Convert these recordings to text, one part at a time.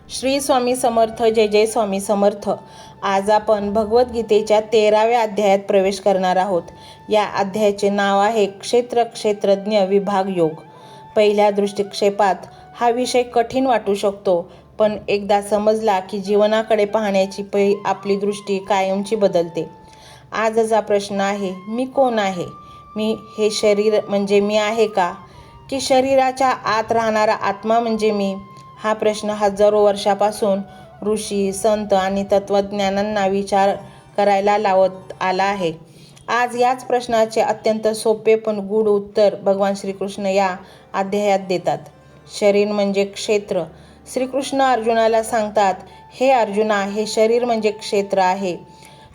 श्री स्वामी समर्थ. जय जय स्वामी समर्थ. आज आपण भगवद्गीतेच्या 13व्या अध्यायात प्रवेश करणार आहोत. या अध्यायाचे नाव आहे क्षेत्रज्ञ विभाग योग. पहिल्या दृष्टिक्षेपात हा विषय कठीण वाटू शकतो, पण एकदा समजला की जीवनाकडे पाहण्याची आपली दृष्टी कायमची बदलते. आजचा प्रश्न आहे, मी कोण आहे? मी हे शरीर म्हणजे मी आहे का? की शरीराच्या आत राहणारा आत्मा म्हणजे मी? हा प्रश्न हजारो वर्षापासून ऋषी, संत आणि तत्त्वज्ञांना विचार करायला लावत आला आहे. आज याच प्रश्नाचे अत्यंत सोपे पण गूढ उत्तर भगवान श्रीकृष्ण या अध्यायात देतात. शरीर म्हणजे क्षेत्र. श्रीकृष्ण अर्जुनाला सांगतात, हे अर्जुना, हे शरीर म्हणजे क्षेत्र आहे.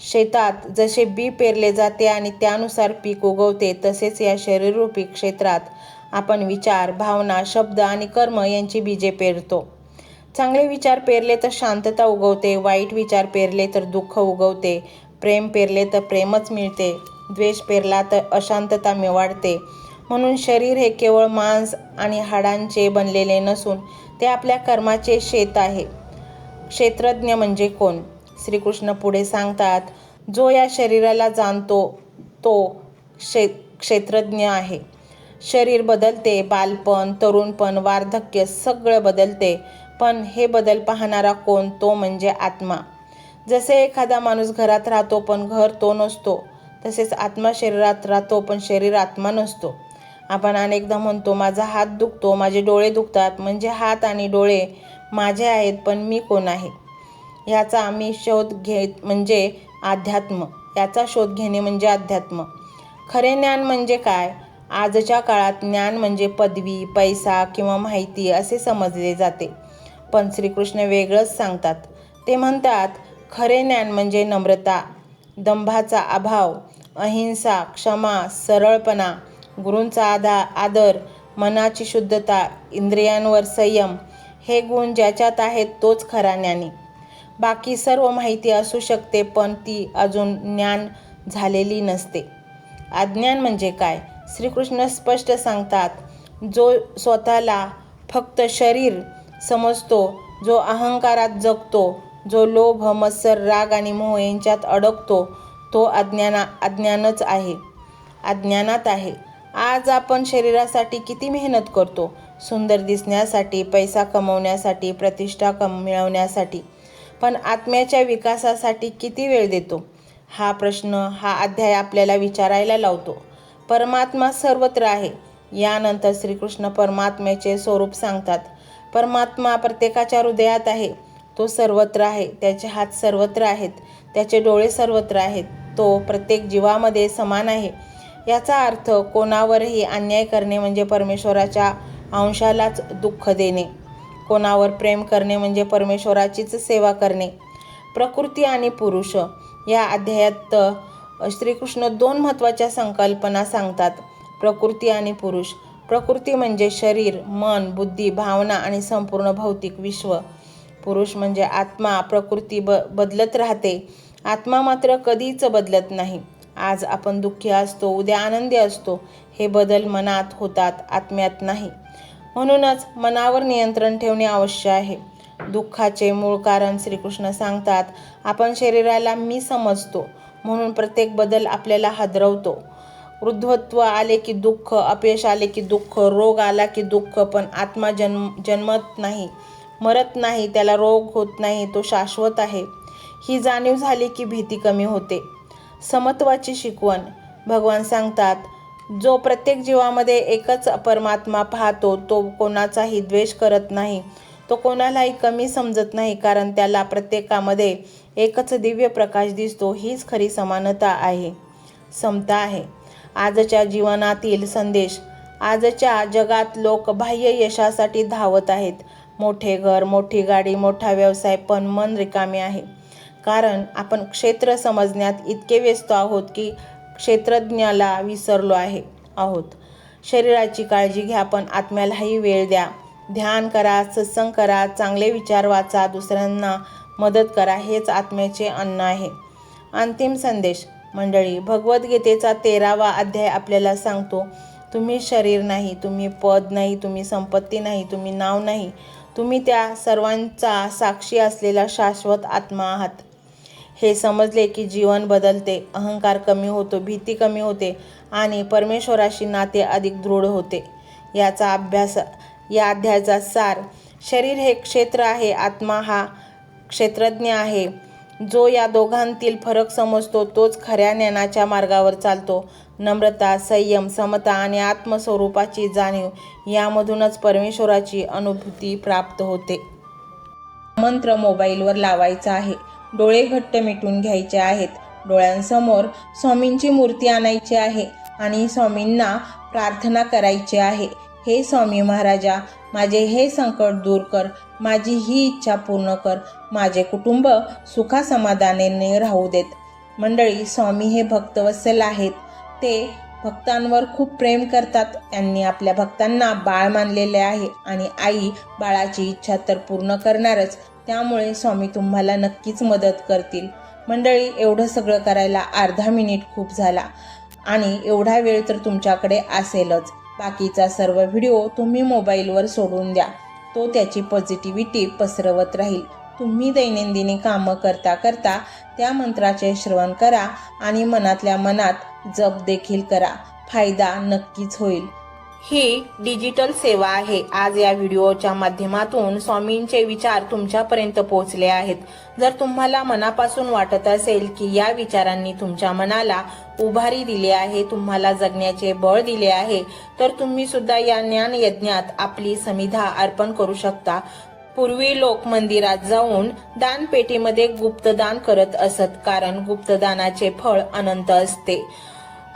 शेतात जसे बी पेरले जाते आणि त्यानुसार पीक उगवते, तसेच या शरीररूपी क्षेत्रात आपण विचार, भावना, शब्द आणि कर्म यांची बीजे पेरतो. चांगले विचार पेरले तर शांतता उगवते, वाईट विचार पेरले तर दुःख उगवते, प्रेम पेरले तर प्रेमच मिळते, द्वेष पेरला तर अशांतता वाढते. म्हणून शरीर हे केवळ मांस आणि हाडांचे बनलेले नसून ते आपल्या कर्माचे शेत आहे. क्षेत्रज्ञ म्हणजे कोण? श्रीकृष्ण पुढे सांगतात, जो या शरीराला जाणतो तो क्षेत्रज्ञ आहे. शरीर बदलते, बालपण, तरुणपण, वार्धक्य सगळं बदलते, पण हे बदल पाहणारा कोण? तो म्हणजे आत्मा. जसे एखादा माणूस घरात राहतो पण घर तो नसतो, तसेच आत्मा शरीरात राहतो पण शरीर आत्मा नसतो. आपण अनेकदा म्हणतो, माझा हात दुखतो, माझे डोळे दुखतात. म्हणजे हात आणि डोळे माझे आहेत, पण मी कोण आहे? याचा शोध घेणे म्हणजे अध्यात्म. खरे ज्ञान म्हणजे काय? आजच्या काळात ज्ञान म्हणजे पदवी, पैसा किंवा माहिती असे समजले जाते, पण श्रीकृष्ण वेगळंच सांगतात. ते म्हणतात, खरे ज्ञान म्हणजे नम्रता, दंभाचा अभाव, अहिंसा, क्षमा, सरळपणा, गुरूंचा आदर, मनाची शुद्धता, इंद्रियांवर संयम. हे गुण ज्याच्यात आहेत तोच खरा ज्ञानी. बाकी सर्व माहिती असू शकते, पण ती अजून ज्ञान झालेली नसते. अज्ञान म्हणजे काय? श्रीकृष्ण स्पष्ट सांगतात, जो स्वतःला फक्त शरीर समजतो, जो अहंकारात जगतो, जो लोभ, मत्सर, राग आणि मोह यांच्यात अडकतो, तो अज्ञानात आहे. आज आपण शरीरासाठी किती मेहनत करतो, सुंदर दिसण्यासाठी, पैसा कमवण्यासाठी, प्रतिष्ठा मिळवण्यासाठी, पण आत्म्याच्या विकासासाठी किती वेळ देतो? हा प्रश्न हा अध्याय आपल्याला विचारायला लावतो. परमात्मा सर्वत्र आहे. यानंतर श्रीकृष्ण परमात्म्याचे स्वरूप सांगतात. परमात्मा प्रत्येकाच्या हृदयात आहे. तो सर्वत्र आहे. त्याचे हात सर्वत्र आहेत. त्याचे डोळे सर्वत्र आहेत. तो प्रत्येक जीवामध्ये समान आहे. याचा अर्थ कोणावरही अन्याय करणे म्हणजे परमेश्वराच्या अंशालाच दुःख देणे. कोणावर प्रेम करणे म्हणजे परमेश्वराचीच सेवा करणे. प्रकृती आणि पुरुष. या अध्यायात श्रीकृष्ण दोन महत्त्वाच्या संकल्पना सांगतात, प्रकृती आणि पुरुष. प्रकृती म्हणजे शरीर, मन, बुद्धी, भावना आणि संपूर्ण भौतिक विश्व. पुरुष म्हणजे आत्मा. प्रकृती बदलत राहते, आत्मा मात्र कधीच बदलत नाही. आज आपण दुःखी असतो, उद्या आनंदी असतो. हे बदल मनात होतात, आत्म्यात नाही. म्हणूनच मनावर नियंत्रण ठेवणे आवश्यक आहे. दुःखाचे मूळ कारण श्रीकृष्ण सांगतात, आपण शरीराला मी समजतो, म्हणून प्रत्येक बदल आपल्याला हादरवतो. वृद्धत्व आले की दुःख, अपयश आले की दुःख, रोग आला की दुःख, पण आत्मा जन्मत नाही, मरत नाही, त्याला रोग होत नाही, तो शाश्वत आहे. ही जाणीव झाली की भीती कमी होते. समत्वाची शिकवण. भगवान सांगतात, जो प्रत्येक जीवामध्ये एकच परमात्मा पाहतो, तो कोणाचाही द्वेष करत नाही, तो कोणालाही कमी समजत नाही, कारण त्याला प्रत्येकामध्ये एकच दिव्य प्रकाश दिसतो. हीच खरी समानता आहे, समता आहे. आजच्या जीवनातील संदेश. आजच्या जगात लोक बाह्य यशासाठी धावत आहेत. मोठे घर, मोठी गाडी, मोठा व्यवसाय, पण मन रिकामे आहे. कारण आपण क्षेत्र समजण्यात इतके व्यस्त आहोत की क्षेत्रज्ञाला विसरलो आहोत. शरीराची काळजी घ्या, पण आत्म्यालाही वेळ द्या. ध्यान करा, सत्संग करा, चांगले विचार वाचा, दुसऱ्यांना मदत करा. हेच आत्म्याचे अन्न आहे. अंतिम संदेश. मंडळी, भगवद्गीतेचा 13वा अध्याय आपल्याला सांगतो, तुम्ही शरीर नाही, तुम्ही पद नाही, तुम्ही संपत्ती नाही, तुम्ही नाव नाही, तुम्ही त्या सर्वांचा साक्षी असलेला शाश्वत आत्मा आहात. हे समजले की जीवन बदलते, अहंकार कमी होतो, भीती कमी होते आणि परमेश्वराशी नाते अधिक दृढ होते. याचा अभ्यास, या अध्यायाचा सार: शरीर हे क्षेत्र आहे, आत्मा हा क्षेत्रज्ञ आहे. जो या दोघांतील फरक समजतो तोच खऱ्या ज्ञानाच्या मार्गावर चालतो. नम्रता, संयम, समता आणि आत्मस्वरूपाची जाणीव यामधूनच परमेश्वराची अनुभूती प्राप्त होते. मंत्र मोबाईलवर लावायचा आहे. डोळे घट्ट मिटून घ्यायचे आहेत. डोळ्यांसमोर स्वामींची मूर्ती आणायची आहे आणि स्वामींना प्रार्थना करायची आहे. हे स्वामी महाराजा, माझे हे संकट दूर कर, माझी ही इच्छा पूर्ण कर, माझे कुटुंब सुखासमाधानाने राहू देत. मंडळी, स्वामी हे भक्तवत्सल आहेत. ते भक्तांवर खूप प्रेम करतात. त्यांनी आपल्या भक्तांना बाळ मानलेले आहे आणि आई बाळाची इच्छा तर पूर्ण करणारच. त्यामुळे स्वामी तुम्हाला नक्कीच मदत करतील. मंडळी, एवढं सगळं करायला अर्धा मिनिट खूप झाला आणि एवढा वेळ तर तुमच्याकडे असेलच. बाकीचा सर्व व्हिडिओ तुम्ही मोबाईलवर सोडून द्या. तो त्याची पॉझिटिव्हिटी पसरवत राहील. तुम्ही दैनंदिनी कामं करता करता त्या मंत्राचे श्रवण करा आणि मनातल्या मनात जप देखील करा. फायदा नक्कीच होईल. ही डिजिटल सेवा आहे. आज या व्हिडिओच्या माध्यमातून स्वामींचे विचार तुमच्यापर्यंत पोहोचले आहेत. जर तुम्हाला मनापासून वाटत असेल की या विचारांनी तुमच्या मनाला उभारी दिली आहे, तुम्हाला जगण्याचे बळ दिले आहे, तर तुम्ही सुद्धा या ज्ञान यज्ञात आपली समिधा अर्पण करू शकता. पूर्वी लोक मंदिरात जाऊन दानपेटीमध्ये गुप्तदान करत असत, कारण गुप्तदानाचे फळ अनंत असते.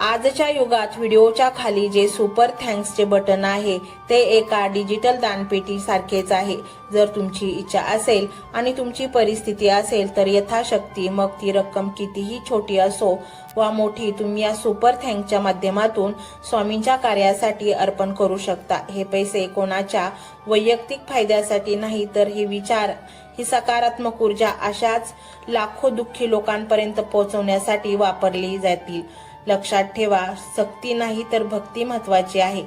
आजच्या युगात व्हिडिओच्या खाली जे सुपर थँक्सचे बटन आहे ते एका डिजिटल दानपेटी सारखेच आहे. जर तुमची इच्छा असेल आणि तुमची परिस्थिती असेल तर यथाशक्ती, मग ती रक्कम कितीही छोटी असो वा मोठी, तुम्ही या सुपर थँक्सच्या माध्यमातून स्वामींच्या कार्यासाठी अर्पण करू शकता. हे पैसे कोणाच्या वैयक्तिक फायद्यासाठी नाही, तर हे विचार, ही सकारात्मक ऊर्जा अशाच लाखो दुःखी लोकांपर्यंत पोहोचवण्यासाठी वापरली जातील. लक्षात ठेवा, सक्ती नाही तर भक्ती महत्वाची आहे.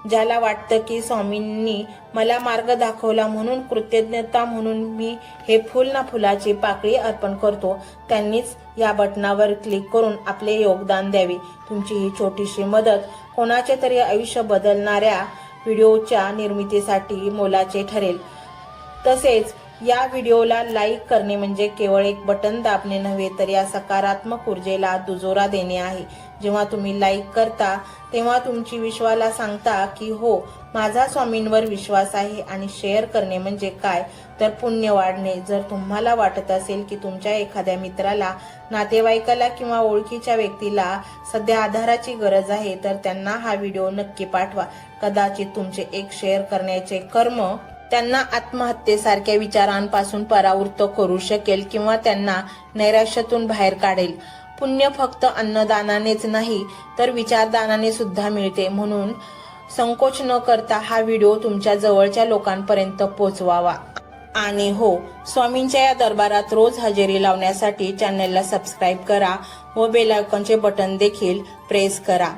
ज्याला वाटतं की स्वामींनी मला मार्ग दाखवला म्हणून कृतज्ञता म्हणून मी हे फुल ना फुलाची पाकळी अर्पण करतो, त्यांनीच या बटनावर क्लिक करून आपले योगदान द्यावे. तुमची ही छोटीशी मदत कोणाचे तरी आयुष्य बदलणाऱ्या व्हिडिओच्या निर्मितीसाठी मोलाचे ठरेल. तसेच या व्हिडिओला लाईक करणे म्हणजे केवळ एक बटन दाबणे नव्हे, तर या सकारात्मक ऊर्जेला दुजोरा देणे आहे. जेव्हा तुम्ही लाईक करता तेव्हा तुमची विश्वाला सांगता की हो, माझा स्वामींवर विश्वास आहे. आणि शेअर करणे म्हणजे काय, तर पुण्य वाढणे. जर तुम्हाला वाटत असेल की तुमच्या एखाद्या मित्राला, नातेवाईकाला किंवा ओळखीच्या व्यक्तीला सध्या आधाराची गरज आहे, तर त्यांना हा व्हिडिओ नक्की पाठवा. कदाचित तुमचे एक शेअर करण्याचे कर्म त्यांना आत्महत्येसारख्या विचारांपासून परावृत्त करू शकेल किंवा त्यांना नैराश्यातून बाहेर काढेल. पुण्य फक्त अन्नदानानेच नाही तर विचारदानाने सुद्धा मिळते. म्हणून संकोच न करता हा व्हिडिओ तुमच्या जवळच्या लोकांपर्यंत पोहोचवावा. आणि हो, स्वामींच्या या दरबारात रोज हजेरी लावण्यासाठी चॅनलला सबस्क्राईब करा व बेल आयकॉनचे बटन देखील प्रेस करा.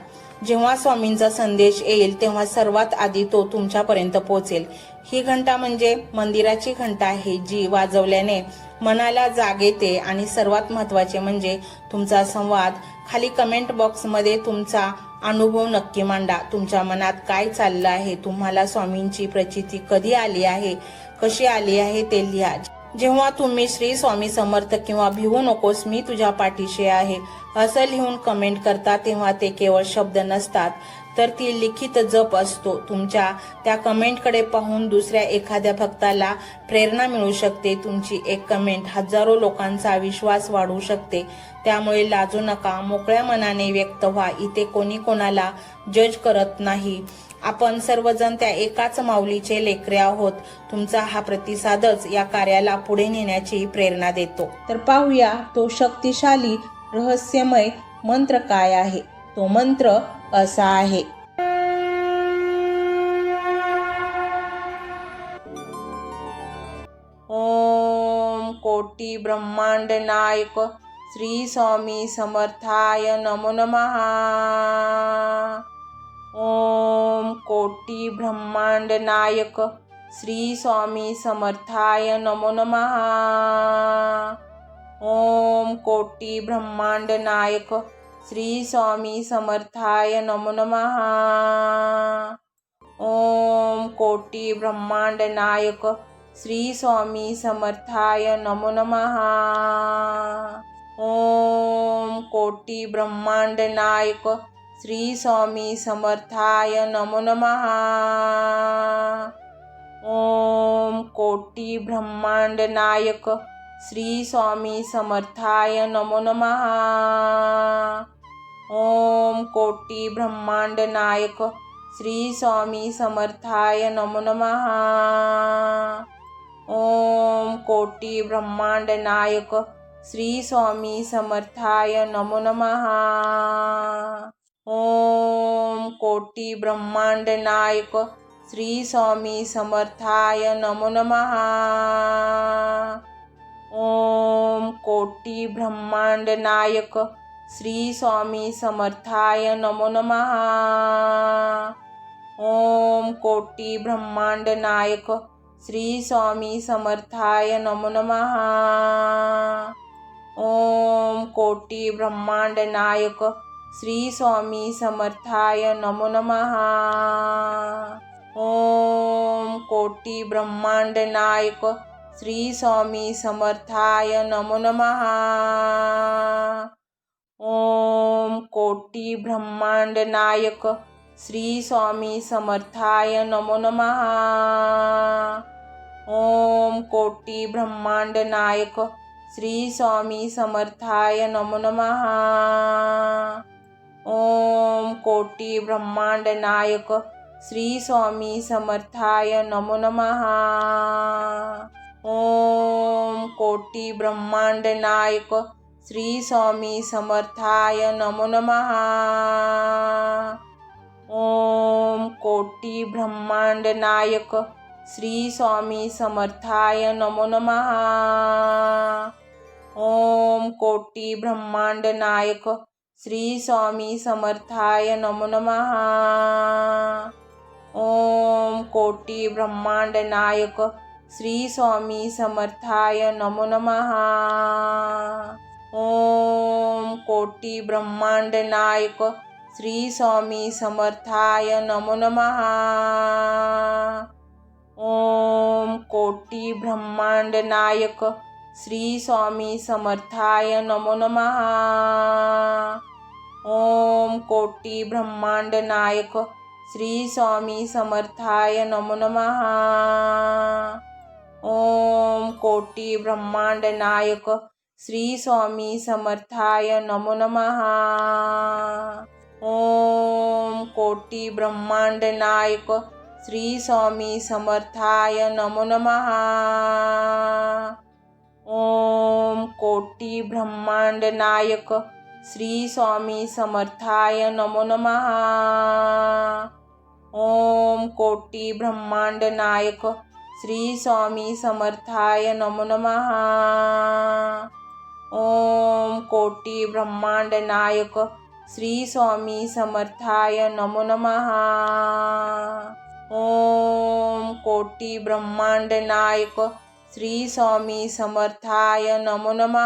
जेव्हा स्वामींचा संदेश येईल तेव्हा सर्वात आधी तो तुमच्यापर्यंत पोहोचेल. ही घंटा म्हणजे मंदिराची घंटा आहे, जी वाजवल्याने मनाला जाग येते. आणि सर्वात महत्त्वाचे म्हणजे तुमचा संवाद. खाली कमेंट बॉक्समध्ये तुमचा अनुभव नक्की मांडा. तुमच्या मनात काय चाललं आहे, तुम्हाला स्वामींची प्रचिती कधी आली आहे, कशी आली आहे ते लिहा. जेव्हा तुम्ही श्री स्वामी समर्थ किंवा भिवू नकोस मी तुझ्या पाठीशी आहे असं लिहून कमेंट करता, तेव्हा ते केवळ शब्द नसतात, तर ती लिखित जप असतो. तुमच्या त्या कमेंटकडे पाहून दुसऱ्या एखाद्या भक्ताला प्रेरणा मिळू शकते. तुमची एक कमेंट हजारो लोकांचा विश्वास वाढवू शकते. त्यामुळे लाजू नका, मोकळ्या मनाने व्यक्त व्हा. इथे कोणी कोणाला जज करत नाही. आपण सर्वजण त्या एकाच माऊलीचे लेकरे आहोत. तुमचा हा प्रतिसादच या कार्याला पुढे नेण्याची प्रेरणा देतो. तर पाहूया तो शक्तिशाली रहस्यमय मंत्र काय आहे. तो मंत्र असा आहे: ओम कोटी ब्रह्मांड नायक श्री स्वामी समर्थाय नमो नमः. ओम कोटी ब्रह्मांड नायक श्री स्वामी समर्थाय नमो नमः। ओम कोटी ब्रह्मांड नायक श्री स्वामी समर्थाय नमो नमः। ओम कोटी ब्रह्मांड नायक श्री स्वामी समर्थाय नमो नमः। ओम कोटी ब्रह्मांड नायक श्री स्वामी समर्थाय नमो नमः। ओम कोटी ब्रह्मांड नायक श्री स्वामी समर्थाय नमो नमः। ओम कोटी ब्रह्मांड नायक श्री स्वामी समर्थाय नमो नमः। ओम कोटी ब्रह्मांड नायक श्री स्वामी समर्थाय नमो नमः। ओम कोटी ब्रह्मांड नायक श्री स्वामी समर्थाय नमो नमः। ओम कोटी ब्रह्मांड नायक श्री स्वामी समर्थाय नमो नमः। ओम कोटी ब्रह्मांड नायक श्री स्वामी समर्थाय नमो नमः। ओम कोटी ब्रह्मांड नायक श्री स्वामी समर्थाय नमो नमः। ओम कोटी ब्रह्मांड नायक श्री स्वामी समर्थाय नमो नमः। ओम कोटी ब्रह्मांड नायक श्री स्वामी समर्थाय नमो नमः। ओम कोटी ब्रह्मांड नायक श्री स्वामी समर्थाय नमो नमः। ओम कोटी ब्रह्मांड नायक श्री स्वामी समर्थाय नमो नमः। ओम कोटी ब्रह्मांड नायक श्री स्वामी समर्थाय नमो नमः। ओम कोटी ब्रह्मांड नायक श्री स्वामी समर्थाय नमो नमः। ओम कोटी ब्रह्मांड नायक श्री स्वामी समर्थाय नमो नमः। ओम कोटी ब्रह्मांड नायक श्री स्वामी समर्थाय नमो नमः। ओम कोटी ब्रह्मांड नायक श्री स्वामी समर्थाय नमो नमः। ओम कोटी ब्रह्मांड नायक श्री स्वामी समर्थाय नमो नमः। ओम कोटी ब्रह्मांड नायक श्री स्वामी समर्थाय नमो नमः। ओम कोटी ब्रह्मांड नायक श्री स्वामी समर्थाय नमो नमः। ओम कोटी ब्रह्मांड नायक श्री स्वामी समर्थाय नमो नमः। ओम कोटी ब्रह्मांड नायक श्री स्वामी समर्थाय नमो नमः। ओम कोटी ब्रह्मांड नायक श्री स्वामी समर्थाय नमो नमः। ओम कोटी ब्रह्मांड नायक श्री स्वामी समर्थाय नमो नमः। ओम कोटी ब्रह्मांड नायक श्री स्वामी समर्थाय नमो नमः।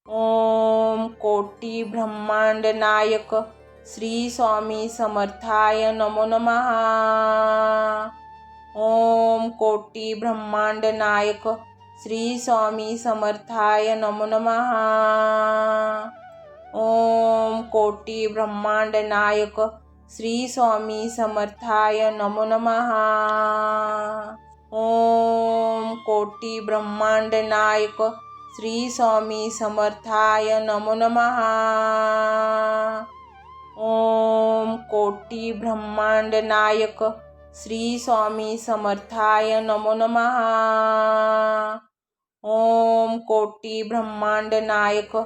ओम कोटी ब्रह्मांड नायक श्री स्वामी समर्थाय नमो नमः। ओम कोटी ब्रह्मांड नायक श्री स्वामी समर्थाय नमो नमः। ओम कोटी ब्रह्मांड नायक श्री स्वामी समर्थाय नमो नमः। ओम कोटी ब्रह्मांड नायक श्री स्वामी समर्थाय नमो नमः। ओम कोटी ब्रह्मांड नायक श्री स्वामी समर्थाय नमो नमः। ओम कोटी ब्रह्मांड नायक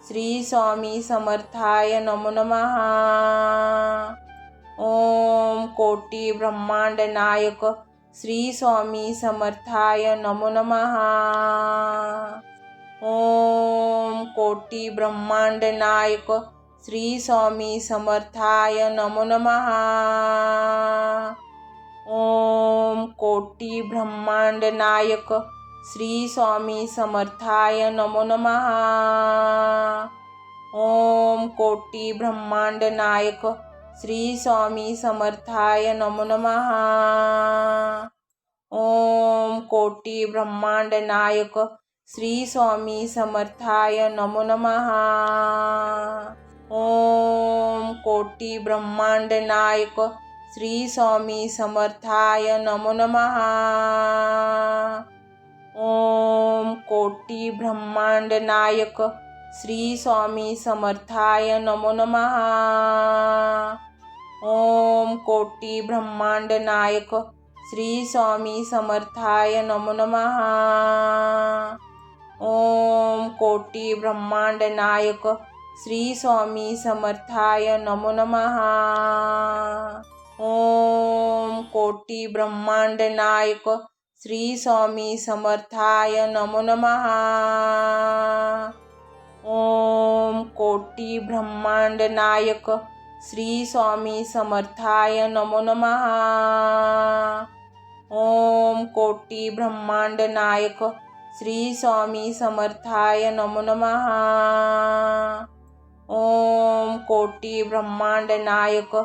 श्री स्वामी समर्थाय नमो नमः। ओम कोटी ब्रह्मांड नायक श्री स्वामी समर्थाय नमो नमः। ओम कोटी ब्रह्मांड नायक श्री स्वामी समर्थाय नमो नमः। ओम कोटी ब्रह्मांड नायक श्री स्वामी समर्थाय नमो नमः। ओम कोटी ब्रह्मांड नायक श्री स्वामी समर्थाय नमो नमः। ओम कोटी ब्रह्मांड नायक श्री स्वामी समर्थाय नमो नमः। ओम कोटी ब्रह्मांड नायक श्री स्वामी समर्थाय नमो नमः। ओम कोटी ब्रह्मांड नायक श्री स्वामी समर्थाय नमो नमः। ओम कोटी ब्रह्मांड नायक श्री स्वामी समर्थाय नमो नमः। ओम कोटी ब्रह्मांड नायक श्री स्वामी समर्थाय नमो नमः। ओम कोटी ब्रह्मांड नायक श्री स्वामी समर्थाय नमो नमः। ओम कोटी ब्रह्मांड नायक श्री स्वामी समर्थाय नमो नमः। ओम कोटी ब्रह्मांड नायक श्री स्वामी समर्थाय नमो नमः। ओम कोटी ब्रह्मांड नायक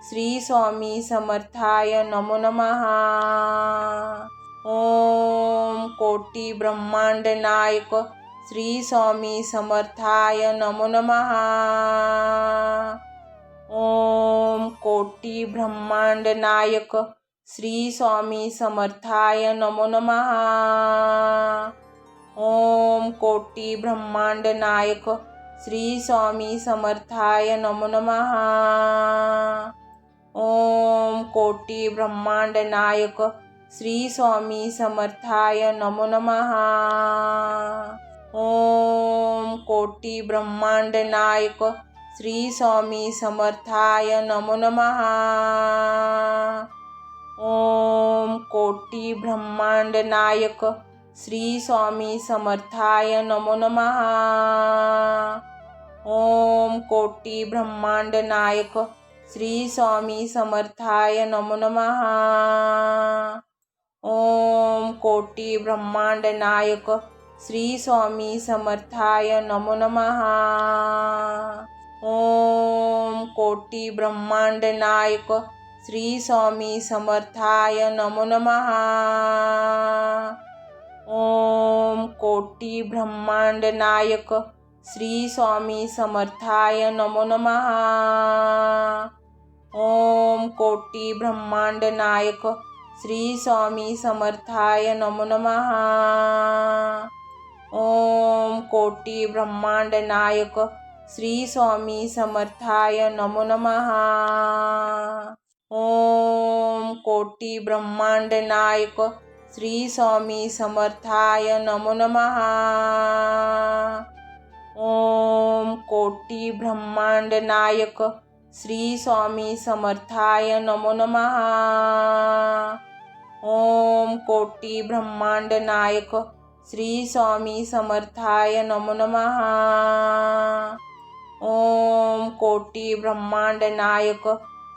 श्री स्वामी समर्थाय नमो नमः। ओम कोटी ब्रह्मांड नायक श्री स्वामी समर्थाय नमो नमः। ओम कोटी ब्रह्मांड नायक श्री स्वामी समर्थाय नमो नमः। ओम कोटी ब्रह्मांड नायक श्री स्वामी समर्थाय नमो नमः। ओम कोटी ब्रह्मांड नायक श्री स्वामी समर्थाय नमो नमः। ओम कोटी ब्रह्मांड नायक श्री स्वामी समर्थाय नमो नमः। ओम कोटी ब्रह्मांड नायक श्री स्वामी समर्थाय नमो नमः। ओम कोटी ब्रह्मांड नायक श्री स्वामी समर्थाय नमो नमः। ओम कोटी ब्रह्मांड नायक श्री स्वामी समर्थाय नमो नमः। ओम कोटी ब्रह्मांड नायक श्री स्वामी समर्थाय नमो नमः। ओम कोटी ब्रह्मांड नायक श्री स्वामी समर्थाय नमो नमः। ओम कोटी ब्रह्मांड नायक श्री स्वामी समर्थाय नमो नमः। ओम कोटी ब्रह्मांड नायक श्री स्वामी समर्थाय नमो नमः। ओम कोटी ब्रह्मांड नायक श्री स्वामी समर्थाय नमो नमः। ओम कोटी ब्रह्मांड नायक श्री स्वामी समर्थाय नमो नमः। ओम कोटी ब्रह्मांड नायक श्री स्वामी समर्थाय नमो नमः। ओम कोटी ब्रह्मांड नायक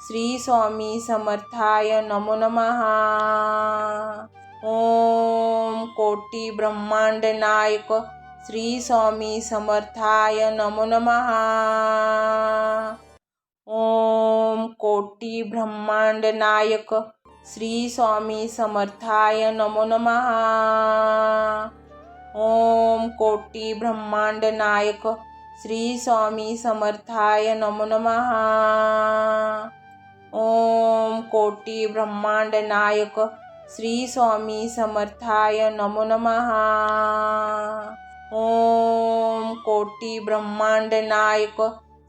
श्री स्वामी समर्थाय नमो नमः। ओम कोटी ब्रह्मांड नायक श्री स्वामी समर्थाय नमो नमः। ओम कोटी ब्रह्मांड नायक श्री स्वामी समर्थाय नमो नमः। ओम कोटी ब्रह्मांड नायक श्री स्वामी समर्थाय नमो नमः। ओम कोटी ब्रह्मांड नायक श्री स्वामी समर्थाय नमो नमः। ओम कोटी ब्रह्मांड नायक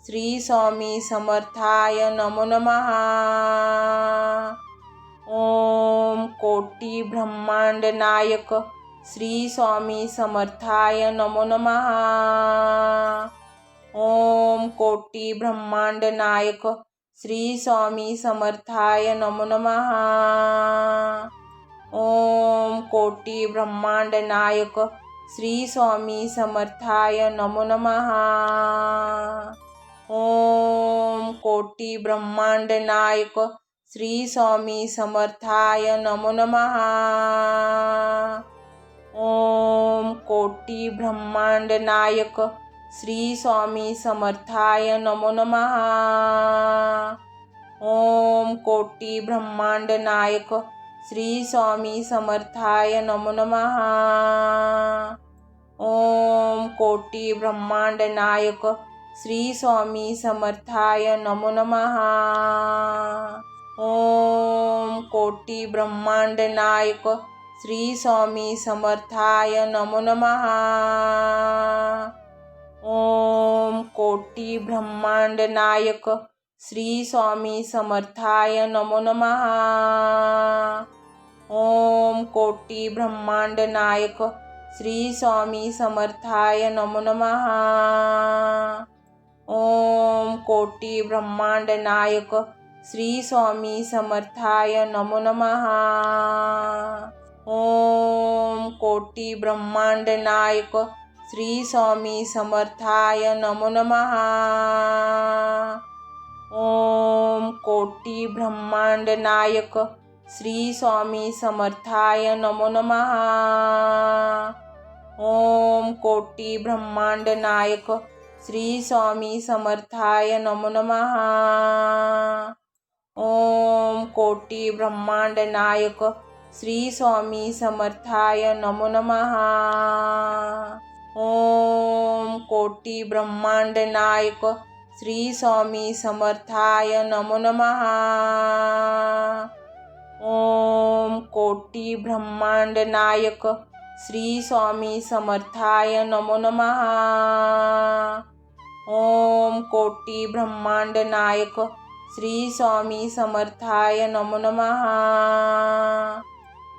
श्री स्वामी समर्थाय नमो नमः। ओम कोटी ब्रह्मांड नायक श्री स्वामी समर्थाय नमो नमः। ओम कोटी ब्रह्मांड नायक श्री स्वामी समर्थाय नमो नमः। ओम कोटी ब्रह्मांड नायक श्री स्वामी समर्थाय नमो नमः। ओम कोटी ब्रह्मांड नायक श्री स्वामी समर्थाय नमो नमः। ओम कोटी ब्रह्मांड नायक श्री स्वामी समर्थाय नमो नमः। ओम कोटी ब्रह्मांड नायक श्री स्वामी समर्थाय नमो नमः। ओम कोटी ब्रह्मांड नायक श्री स्वामी समर्थाय नमो नमः। ओम कोटी ब्रह्मांड नायक श्री स्वामी समर्थाय नमो नमः। ओम कोटी ब्रह्मांड नायक श्री स्वामी समर्थाय नमो नमः। ओम कोटी ब्रह्मांड नायक श्री स्वामी समर्थाय नमो नमः। ओम कोटी ब्रह्मांड नायक श्री स्वामी समर्थाय नमो नमः। ओम कोटी ब्रह्मांड नायक श्री स्वामी समर्थाय नमो नमः। ओम कोटी ब्रह्मांड नायक श्री स्वामी समर्थाय नमो नमः। ओम कोटी ब्रह्मांड नायक श्री स्वामी समर्थाय नमो नमः। ओम कोटी ब्रह्मांड नायक श्री स्वामी समर्थाय नमो नमः। ओम कोटी ब्रह्मांड नायक श्री स्वामी समर्थाय नमो नमः। ओम कोटी ब्रह्मांड नायक श्री स्वामी समर्थाय नमो नमः। ओम कोटी ब्रह्मांड नायक श्री स्वामी समर्थाय नमो नमः।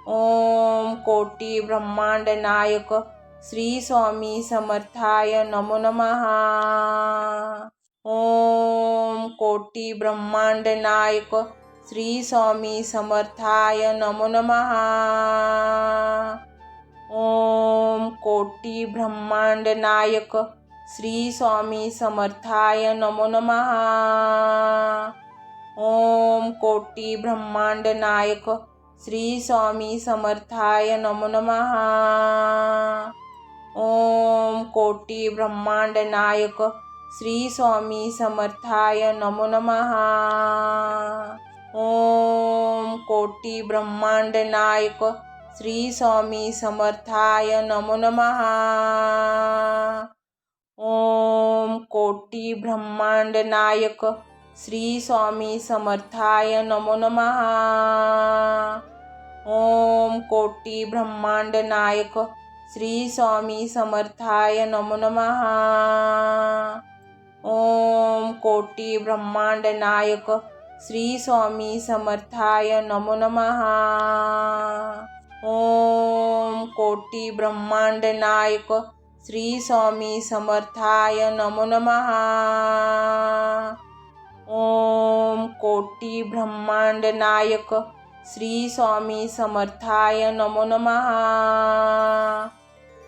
ओम कोटी ब्रह्मांड नायक श्री स्वामी समर्थाय नमो नमः। ओम कोटी ब्रह्मांड नायक श्री स्वामी समर्थाय नमो नमः। ओम कोटी ब्रह्मांड नायक श्री स्वामी समर्थाय नमो नमः। ओम कोटी ब्रह्मांड नायक श्री स्वामी समर्थाय नमो नमः। ओम कोटी ब्रह्मांड नायक श्री स्वामी समर्थाय नमो नमः। ओम कोटी ब्रह्मांड नायक श्री स्वामी समर्थाय नमो नमः। ओम कोटी ब्रह्मांड नायक श्री स्वामी समर्थाय नमो नमः। ओम कोटी ब्रह्मांड नायक श्री स्वामी समर्थाय नमो नमः। ओम कोटी ब्रह्मांड नायक श्री स्वामी समर्थाय नमो नमः। ओम कोटी ब्रह्मांड नायक श्री स्वामी समर्थाय नमो नमः। ओम कोटी ब्रह्मांड नायक श्री स्वामी समर्थाय नमो नमः।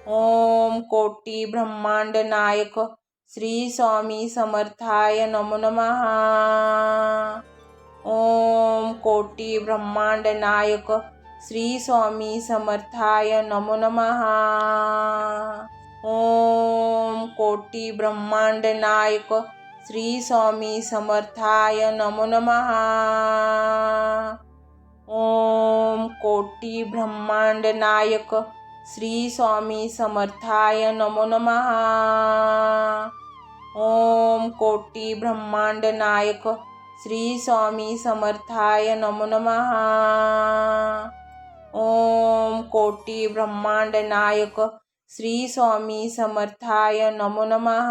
ओम कोटी ब्रह्मांड नायक श्री स्वामी समर्थाय नमो नमः। ओम कोटी ब्रह्मांड नायक श्री स्वामी समर्थाय नमो नमः। ओम कोटी ब्रह्मांड नायक श्री स्वामी समर्थाय नमो नमः। ओम कोटी ब्रह्मांड नायक श्री स्वामी समर्थाय नमो नमः। ओम कोटी ब्रह्मांड नायक श्री स्वामी समर्थाय नमो नमः। ओम कोटी ब्रह्मांड नायक श्री स्वामी समर्थाय नमो नमः।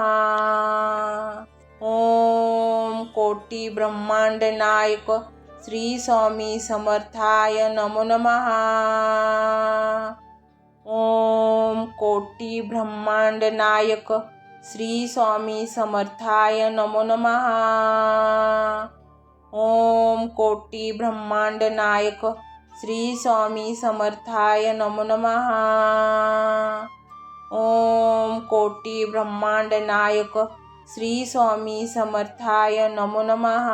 ओम कोटी ब्रह्मांड नायक श्री स्वामी समर्थाय नमो नमः। ओम कोटी ब्रह्मांड नायक श्री स्वामी समर्थाय नमो नमः। ओम कोटी ब्रह्मांड नायक श्री स्वामी समर्थाय नमो नमः। ओम कोटी ब्रह्मांड नायक श्री स्वामी समर्थाय नमो नमः।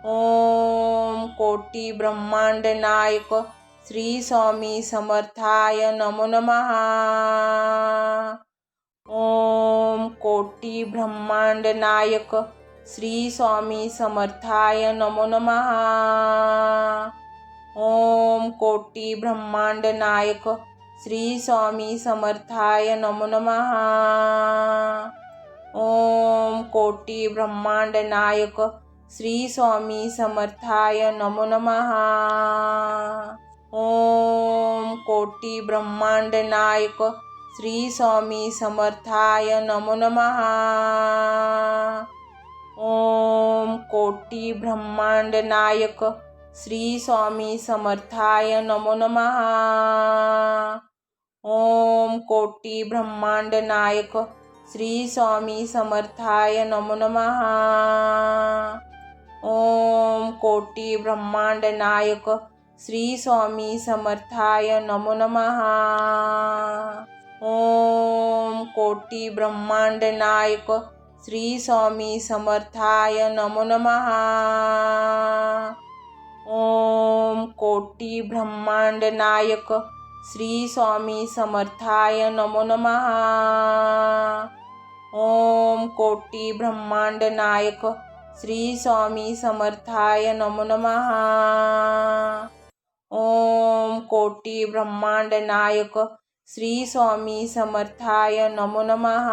ओम कोटी ब्रह्मांड नायक श्री स्वामी समर्थाय नमो नमः। ओम कोटी ब्रह्मांड नायक श्री स्वामी समर्थाय नमो नमः। ओम कोटी ब्रह्मांड नायक श्री स्वामी समर्थाय नमो नमः। ओम कोटी ब्रह्मांड नायक श्री स्वामी समर्थाय नमो नमः। ओम कोटी ब्रह्मांड नायक श्री स्वामी समर्थाय नमो नमः। ओम कोटी ब्रह्मांड नायक श्री स्वामी समर्थाय नमो नमः। ओम कोटी ब्रह्मांड नायक श्री स्वामी समर्थाय नमो नमः। ओम कोटी ब्रह्मांड नायक श्री स्वामी समर्थाय नमो नमः। ओम कोटी ब्रह्मांड नायक श्री स्वामी समर्थाय नमो नमः। ओम कोटी ब्रह्मांड नायक श्री स्वामी समर्थाय नमो नमः। ओम कोटी ब्रह्मांड नायक श्री स्वामी समर्थाय नमो नमः। ओम कोटी ब्रह्मांड नायक श्री स्वामी समर्थाय नमो नमः।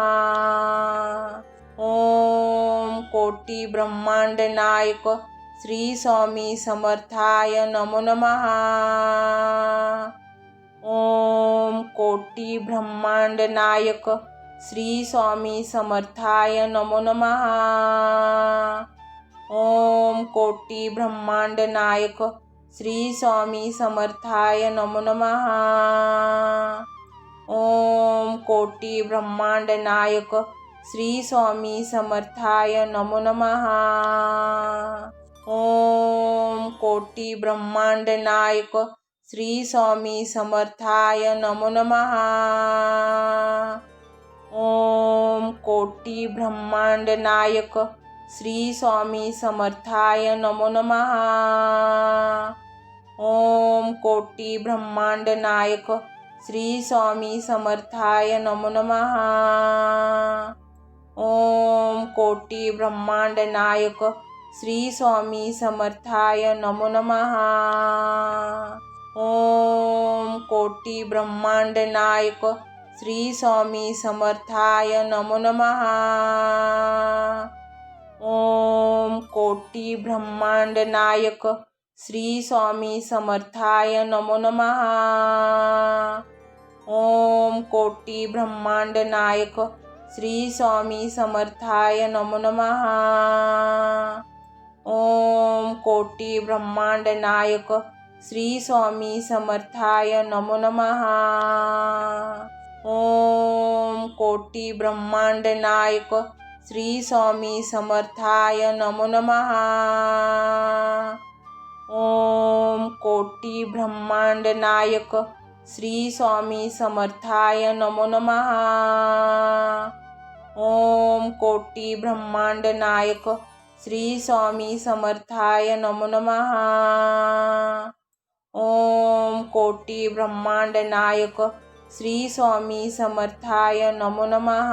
ओम कोटी ब्रह्मांड नायक श्री स्वामी समर्थाय नमो नमः। ओम कोटी ब्रह्मांड नायक श्री स्वामी समर्थाय नमो नमः। ओम कोटी ब्रह्मांड नायक श्री स्वामी समर्थाय नमो नमः। ओम कोटी ब्रह्मांड नायक श्री स्वामी समर्थाय नमो नमः। ओम कोटी ब्रह्मांड नायक श्री स्वामी समर्थाय नमो नमः। ओम कोटी ब्रह्मांड नायक श्री स्वामी समर्थाय नमो नमः। ओम कोटी ब्रह्मांड नायक श्री स्वामी समर्थाय नमो नमः। ओम कोटी ब्रह्मांड नायक श्री स्वामी समर्थाय नमो नमः। ओम कोटी ब्रह्मांड नायक श्री स्वामी समर्थाय नमो नमः। ओम कोटी ब्रह्मांड नायक श्री स्वामी समर्थाय नमो नमः। ओम कोटी ब्रह्मांड नायक श्री स्वामी समर्थाय नमो नमः। ओम कोटी ब्रह्मांड नायक श्री स्वामी समर्थाय नमो नमः। ओम कोटी ब्रह्मांड नायक श्री स्वामी समर्थाय नमो नमः। ओम कोटी ब्रह्मांड नायक श्री स्वामी समर्थाय नमो नमः। ओम कोटी ब्रह्मांड नायक श्री स्वामी समर्थाय नमो नमः। ओम कोटी ब्रह्मांड नायक श्री स्वामी समर्थाय नमो नमः।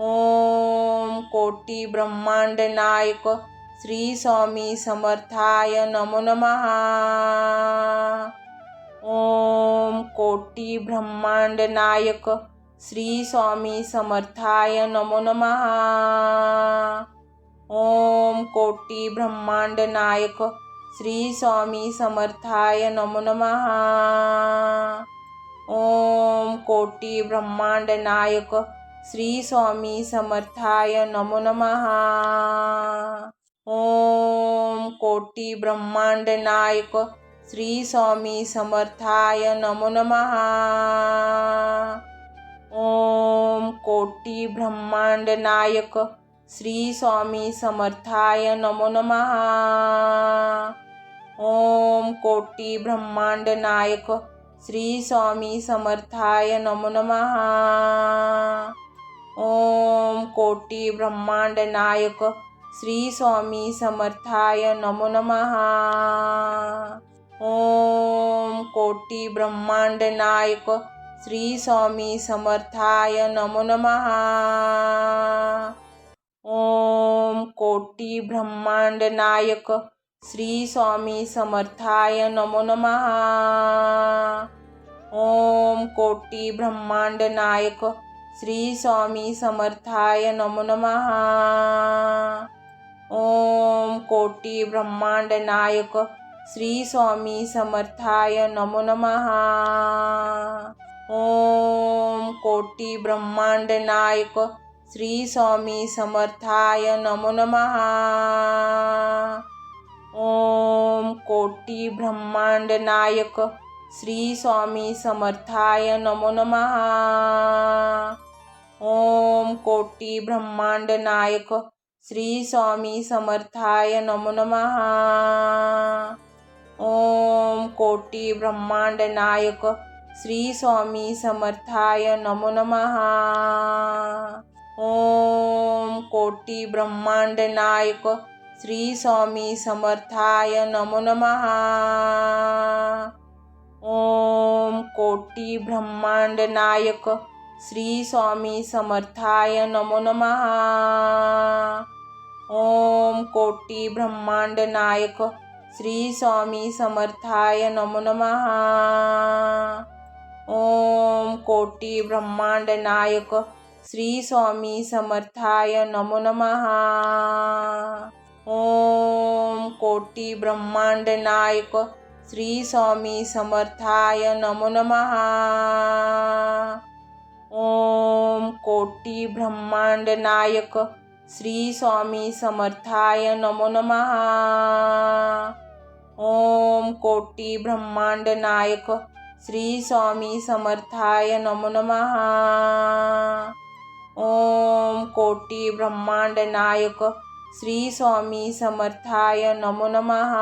ओम कोटी ब्रह्मांड नायक श्री स्वामी समर्थाय नमो नमः। ओम कोटी ब्रह्मांड नायक श्री स्वामी समर्थाय नमो नमः। ओम कोटी ब्रह्मांड नायक श्री स्वामी समर्थाय नमो नमः। ओम कोटी ब्रह्मांड नायक श्री स्वामी समर्थाय नमो नमः। ओम कोटी ब्रह्मांड नायक श्री स्वामी समर्थाय नमो नमः। ओम कोटी ब्रह्मांड नायक श्री स्वामी समर्थाय नमो नमः। ओम कोटी ब्रह्मांड नायक श्री स्वामी समर्थाय नमो नमः। ओम कोटी ब्रह्मांड नायक श्री स्वामी समर्थाय नमो नमः। ओम कोटी ब्रह्मांड नायक श्री स्वामी समर्थाय नमो नमः। ओम कोटी ब्रह्मांड नायक श्री स्वामी समर्थाय नमो नमः। ओम कोटी ब्रह्मांड नायक श्री स्वामी समर्थाय नमो नमः। ओम कोटी ब्रह्मांड नायक श्री स्वामी समर्थाय नमो नमः। ओम कोटी ब्रह्मांड नायक श्री स्वामी समर्थाय नमो नमः। ओम कोटी ब्रह्मांड नायक श्री स्वामी समर्थाय नमो नमः। ओम कोटी ब्रह्मांड नायक श्री स्वामी समर्थाय नमो नमः। ओम कोटी ब्रह्मांड नायक श्री स्वामी समर्थाय नमो नमः। ओम कोटी ब्रह्मांड नायक श्री स्वामी समर्थाय नमो नमः। ओम कोटी ब्रह्मांड नायक श्री स्वामी समर्थाय नमो नमः। ओम कोटी ब्रह्मांड नायक श्री स्वामी समर्थाय नमो नमः। ओम कोटी ब्रह्मांड नायक श्री स्वामी समर्थाय नमो नमः। ओम कोटी ब्रह्मांड नायक श्री स्वामी समर्थाय नमो नमः। ओम कोटी ब्रह्मांड नायक श्री स्वामी समर्थाय नमो नमः। ओम कोटी ब्रह्मांड नायक श्री स्वामी समर्थाय नमो नमः। ओम कोटी ब्रह्मांड नायक श्री स्वामी समर्थाय नमो नमः।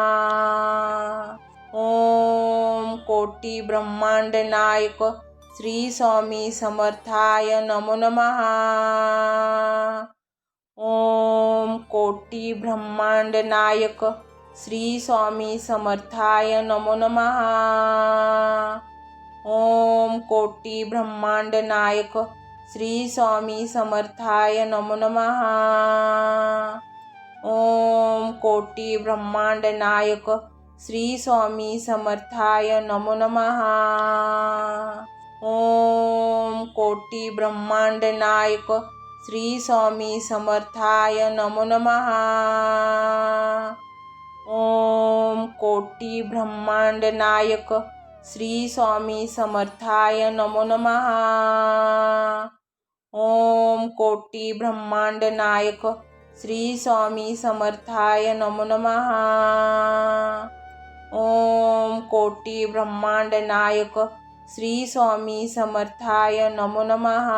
ओम कोटी ब्रह्मांड नायक श्री स्वामी समर्थाय नमो नमः। ओम कोटी ब्रह्मांड नायक श्री स्वामी समर्थाय नमो नमः। ओम कोटी ब्रह्मांड नायक श्री स्वामी समर्थाय नमो नमः। ओम कोटी ब्रह्मांड नायक श्री स्वामी समर्थाय नमो नमः। ओम कोटी ब्रह्मांड नायक श्री स्वामी समर्थाय नमो नमः। ओम कोटी ब्रह्मांड नायक श्री स्वामी समर्थाय नमो नमः। ओम कोटी ब्रह्मांड नायक श्री स्वामी समर्थाय नमो नमः। ओम कोटी ब्रह्मांड नायक श्री स्वामी समर्थाय नमो नमः।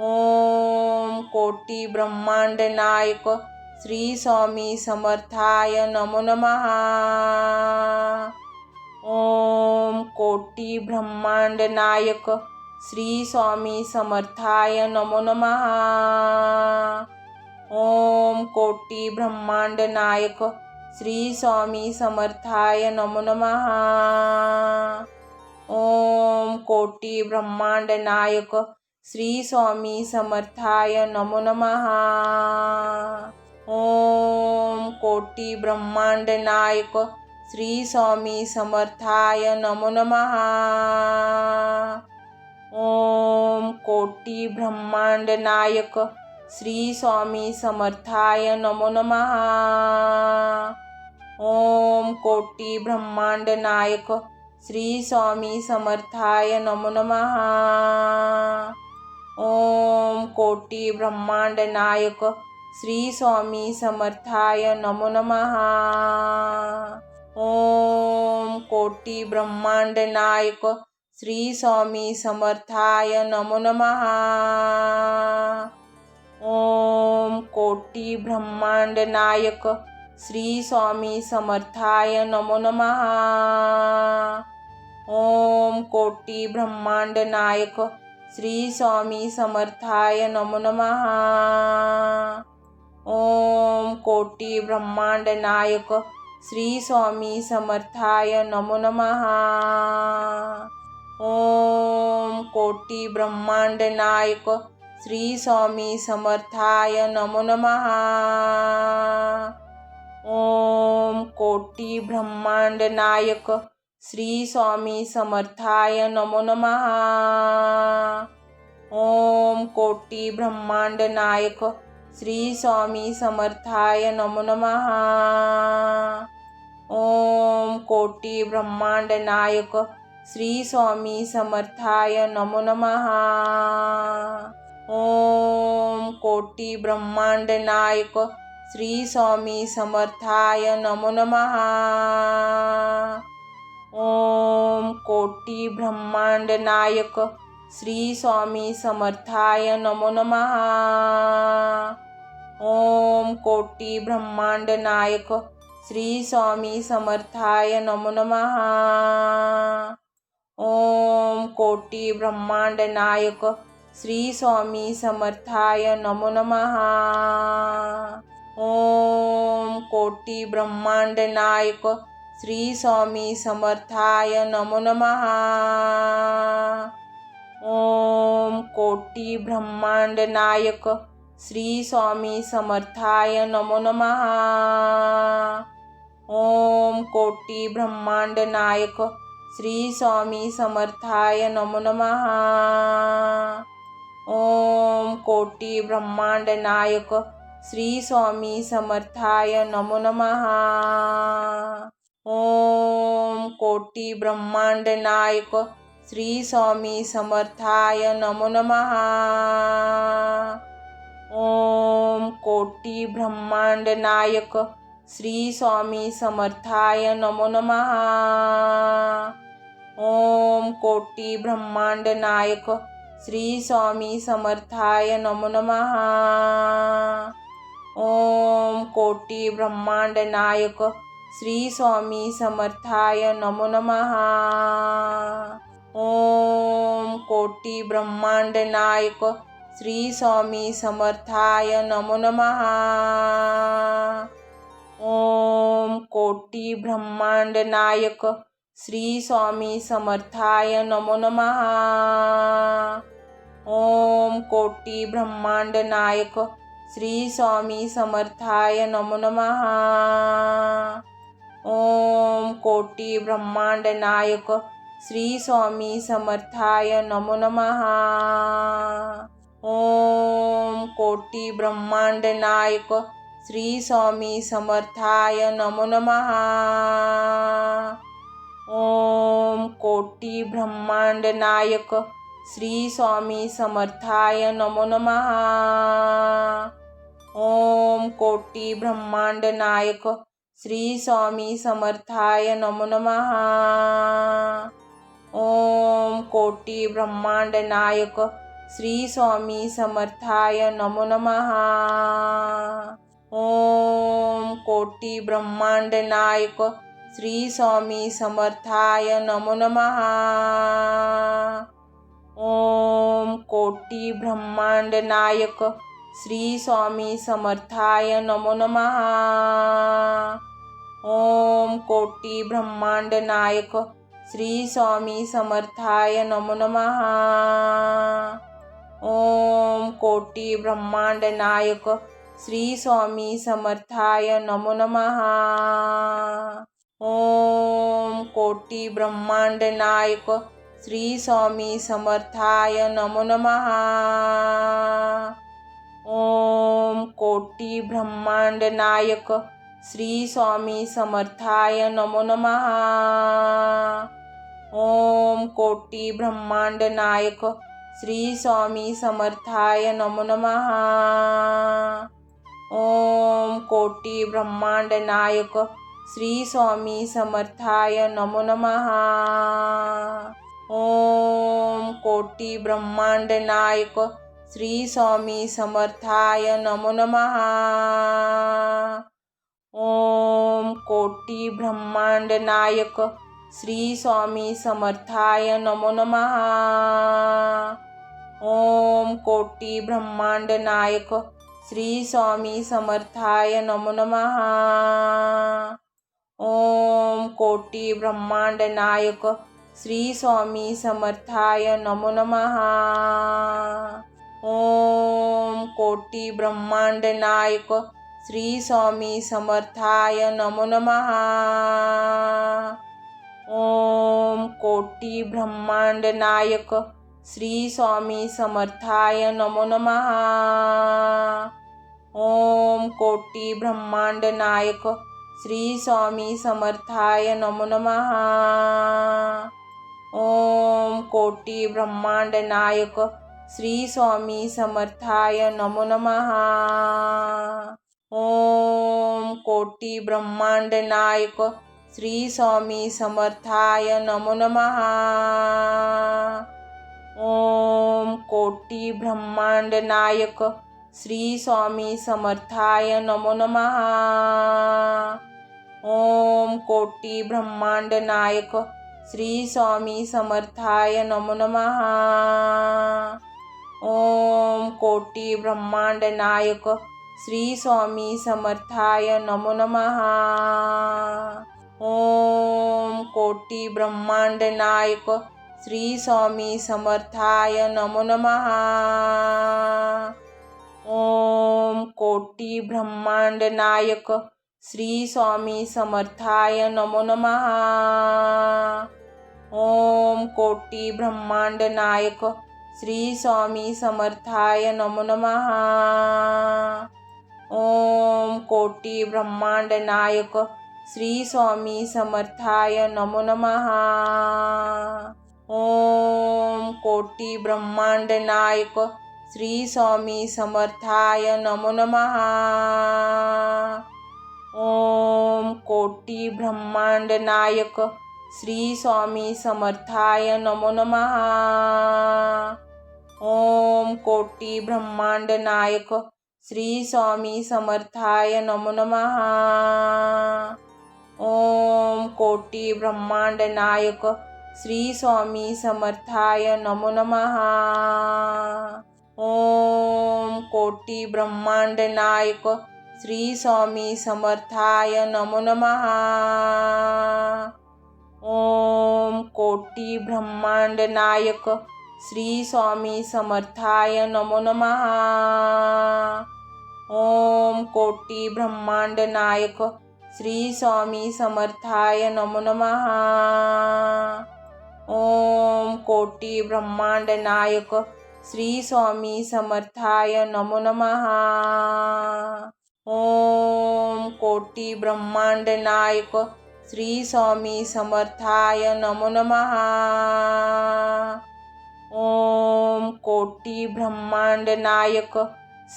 ओम कोटी ब्रह्मांड नायक श्री स्वामी समर्थाय नमो नमः। ओम कोटी ब्रह्मांड नायक श्री स्वामी समर्थाय नमो नमः। ओम कोटी ब्रह्मांड नायक श्री स्वामी समर्थाय नमो नमः। ओम कोटी ब्रह्मांड नायक श्री स्वामी समर्थाय नमो नमः। ओम कोटी ब्रह्मांड नायक श्री स्वामी समर्थाय नमो नमः। ओम कोटी ब्रह्मांड नायक श्री स्वामी समर्थाय नमो नमः। ओम कोटी ब्रह्मांड नायक श्री स्वामी समर्थाय नमो नमः। ओम कोटी ब्रह्मांड नायक श्री स्वामी समर्थाय नमो नमः। ओम कोटी ब्रह्मांड नायक श्री स्वामी समर्थाय नमो नमः। ओम कोटी ब्रह्मांड नायक श्री स्वामी समर्थाय नमो नमः। ओम कोटी ब्रह्मांड नायक श्री स्वामी समर्थाय नमो नमः। ओम कोटी ब्रह्मांड नायक श्री स्वामी समर्थाय नमो नमः। ओम कोटी ब्रह्मांड नायक श्री स्वामी समर्थाय नमो नमः। ओम कोटी ब्रह्मांड नायक श्री स्वामी समर्थाय नमो नमः। ओम कोटी ब्रह्मांड नायक श्री स्वामी समर्थाय नमो नमः। ओम कोटी ब्रह्मांड नायक श्री स्वामी समर्थाय नमो नमः। ओम कोटी ब्रह्मांड नायक श्री स्वामी समर्थाय नमो नमः। ओम कोटी ब्रह्मांड नायक श्री स्वामी समर्थाय नमो नमः। ओम कोटी ब्रह्मांड नायक श्री स्वामी समर्थाय नमो नमः। ओम कोटी ब्रह्मांड नायक श्री स्वामी समर्थाय नमो नमः। ओम कोटी ब्रह्मांड नायक श्री स्वामी समर्थाय नमो नमः। ओम कोटी ब्रह्मांड नायक श्री स्वामी समर्थाय नमो नमः। ओम कोटी ब्रह्मांड नायक श्री स्वामी समर्थाय नमो नमः। ओम कोटी ब्रह्मांड नायक श्री स्वामी समर्थाय नमो नमः। ओम कोटी ब्रह्मांड नायक श्री स्वामी समर्थाय नमो नमः। ओम कोटी ब्रह्मांड नायक श्री स्वामी समर्थाय नमो नमः। ओम कोटी ब्रह्मांड नायक श्री स्वामी समर्थाय नमो नमः। ओम कोटी ब्रह्मांड नायक श्री स्वामी समर्थाय नमो नमः। ओम कोटी ब्रह्मांड नायक श्री स्वामी समर्थाय नमो नमः। ओम कोटी ब्रह्मांड नायक श्री स्वामी समर्थाय नमो नमः। ओम कोटी ब्रह्मांड नायक श्री स्वामी समर्थाय नमो नमः। ओम कोटी ब्रह्मांड नायक श्री स्वामी समर्थाय नमो नमः। ओम कोटी ब्रह्मांड नायक श्री स्वामी समर्थाय नमो नमः। ओम कोटी ब्रह्मांड नायक श्री स्वामी समर्थाय नमो नमः। ओम कोटी ब्रह्मांड नायक श्री स्वामी समर्थाय नमो नमः। ओम कोटी ब्रह्मांड नायक श्री स्वामी समर्थाय नमो नमः। ओम कोटी ब्रह्मांड नायक श्री स्वामी समर्थाय नमो नमः। ओम कोटी ब्रह्मांड नायक श्री स्वामी समर्थाय नमो नमः। ओम कोटी ब्रह्मांड नायक श्री स्वामी समर्थाय नमो नमः। ओम कोटी ब्रह्मांड नायक श्री स्वामी समर्थाय नमो नमः। ओम कोटी ब्रह्मांड नायक श्री स्वामी समर्थाय नमो नमः। ओम कोटी ब्रह्मांड नायक श्री स्वामी समर्थाय नमो नमः। ओम कोटी ब्रह्मांड नायक श्री स्वामी समर्थाय नमो नमः। ओम कोटी ब्रह्मांड नायक श्री स्वामी समर्थाय नमो नमः। ओम कोटी ब्रह्मांड नायक श्री स्वामी समर्थाय नमो नमः। ओम कोटी ब्रह्मांड नायक श्री स्वामी समर्थाय नमो नमः। ओम कोटी ब्रह्मांड नायक श्री स्वामी समर्थाय नमो नमः। ओम कोटी ब्रह्मांड नायक श्री स्वामी समर्थाय नमो नमः। ओम कोटी ब्रह्मांड नायक श्री स्वामी समर्थाय नमो नमः। ओम कोटी ब्रह्मांड नायक श्री स्वामी समर्थाय नमो नमः। ओम कोटी ब्रह्मांड नायक श्री स्वामी समर्थाय नमो नमः। ओम कोटी ब्रह्मांड नायक श्री स्वामी समर्थाय नमो नमः। ओम कोटी ब्रह्मांड नायक श्री स्वामी समर्थाय नमो नमः। ओम कोटी ब्रह्मांड नायक श्री स्वामी समर्थाय नमो नमः। ओम कोटी ब्रह्मांड नायक श्री स्वामी समर्थाय नमो नमः। ओम कोटी ब्रह्मांड नायक श्री स्वामी समर्थाय नमो नमः। ओम कोटी ब्रह्मांड नायक श्री स्वामी समर्थाय नमो नमः। ओम कोटी ब्रह्मांड नायक श्री स्वामी समर्थाय नमो नमः। ओम कोटी ब्रह्मांड नायक श्री स्वामी समर्थाय नमो नमः। ओम कोटी ब्रह्मांड नायक श्री स्वामी समर्थाय नमो नमः। ओम कोटी ब्रह्मांड नायक श्री स्वामी समर्थाय नमो नमः। ओम कोटी ब्रह्मांड नायक श्री स्वामी समर्थाय नमो नमः। ओम कोटी ब्रह्मांड नायक श्री स्वामी समर्थाय नमो नमः। ओम कोटी ब्रह्मांड नायक श्री स्वामी समर्थाय नमो नमः। ओम कोटी ब्रह्मांड नायक श्री स्वामी समर्थाय नमो नमः। ओम कोटी ब्रह्मांड नायक श्री स्वामी समर्थाय नमो नमः। ओम कोटी ब्रह्मांड नायक श्री स्वामी समर्थाय नमो नमः। ओम कोटी ब्रह्मांड नायक श्री स्वामी समर्थाय नमो नमः। ओम कोटी ब्रह्मांड नायक श्री स्वामी समर्थाय नमो नमः। ओम कोटी ब्रह्मांड नायक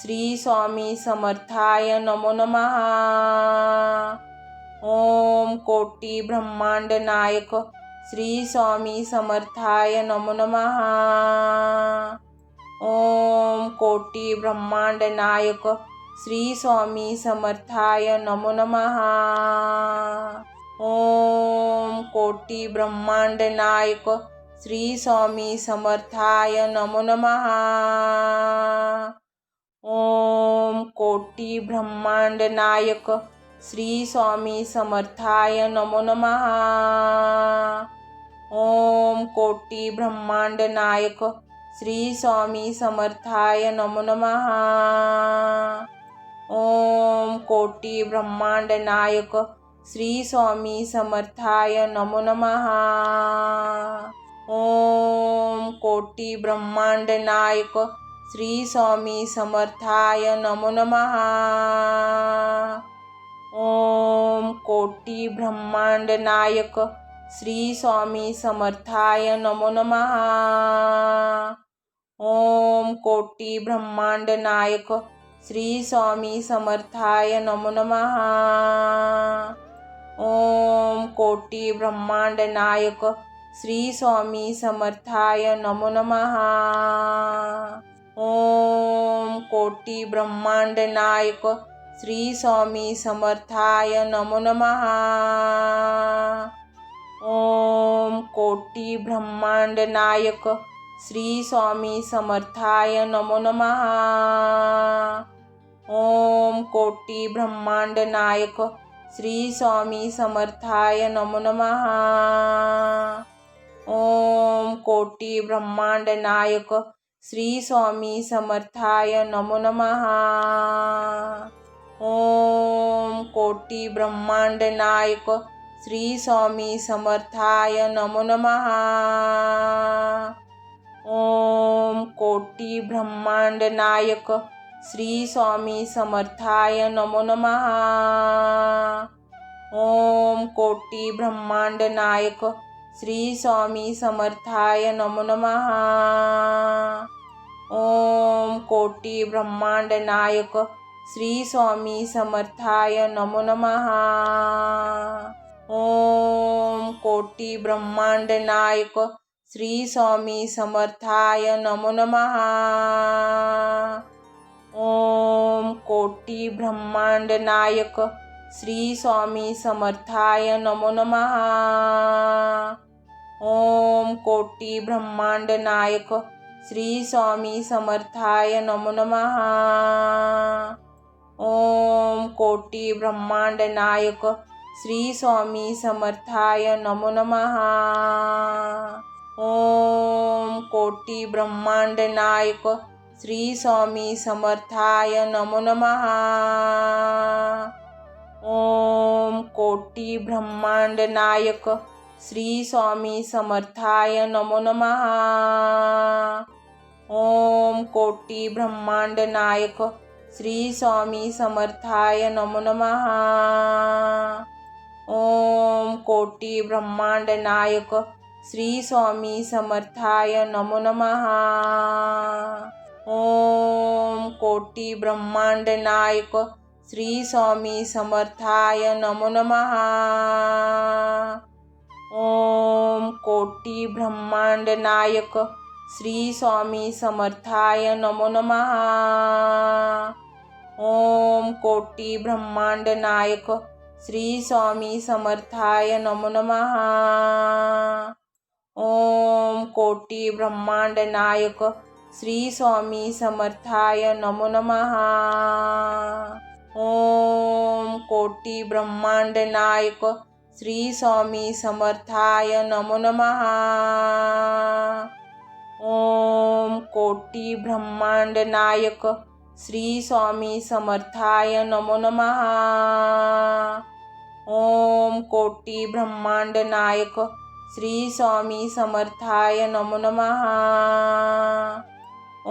श्री स्वामी समर्थाय नमो नमः। ओम कोटी ब्रह्मांड नायक श्री स्वामी समर्थाय नमो नमः। ओम कोटी ब्रह्मांड नायक श्री स्वामी समर्थाय नमो नमः। ओम कोटी ब्रह्मांड नायक श्री स्वामी समर्थाय नमो नमः। ओम कोटी ब्रह्मांड नायक श्री स्वामी समर्थाय नमो नमः। ओम कोटी ब्रह्मांड नायक श्री स्वामी समर्थाय नमो नमः। ओम कोटी ब्रह्मांड नायक श्री स्वामी समर्थाय नमो नमः। ओम कोटी ब्रह्मांड नायक श्री स्वामी समर्थाय नमो नमः। ओम कोटी ब्रह्मांड नायक श्री स्वामी समर्थाय नमो नमः। ओम कोटी ब्रह्मांड नायक श्री स्वामी समर्थाय नमो नमः। ओम कोटी ब्रह्मांड नायक श्री स्वामी समर्थाय नमो नमः। ओम कोटी ब्रह्मांड नायक श्री स्वामी समर्थाय नमो नमः। ओम कोटी ब्रह्मांड नायक श्री स्वामी समर्थाय नमो नमः। ओम कोटी ब्रह्मांड नायक श्री स्वामी समर्थाय नमो नमः। ओम कोटी ब्रह्मांड नायक श्री स्वामी समर्थाय नमो नमः। ओम कोटी ब्रह्मांड नायक श्री स्वामी समर्थाय नमो नमः। ओम कोटी ब्रह्मांड नायक श्री स्वामी समर्थाय नमो नमः। ओम कोटी ब्रह्मांड नायक श्री स्वामी समर्थाय नमो नमः। ओम कोटी ब्रह्मांड नायक श्री स्वामी समर्थाय नमो नमः। ओम कोटी ब्रह्मांड नायक श्री स्वामी समर्थाय नमो नमः। ओम कोटी ब्रह्मांड नायक श्री स्वामी समर्थाय नमो नमः। ओम कोटी ब्रह्मांड नायक श्री स्वामी समर्थाय नमो नमः। ओम कोटी ब्रह्मांड नायक श्री स्वामी समर्थाय नमो नमः। ओम कोटी ब्रह्मांड नायक श्री स्वामी समर्थाय नमो नमः। ओम कोटी ब्रह्मांड नायक श्री स्वामी समर्थाय नमो नमः। ओम कोटी ब्रह्मांड नायक श्री स्वामी समर्थाय नमो नमः। ओम कोटी ब्रह्मांड नायक श्री स्वामी समर्थाय नमो नमः। ओम कोटी ब्रह्मांड नायक श्री स्वामी समर्थाय नमो नमः। ओम कोटी ब्रह्मांड नायक श्री स्वामी समर्थाय नमो नमः। ओम कोटी ब्रह्मांड नायक श्री स्वामी समर्थाय नमो नमः। ओम कोटी ब्रह्मांड नायक श्री स्वामी समर्थाय नमो नमः। ओम कोटी ब्रह्मांड नायक श्री स्वामी समर्थाय नमो नमः। ओम कोटी ब्रह्मांड नायक श्री स्वामी समर्थाय नमो नमः।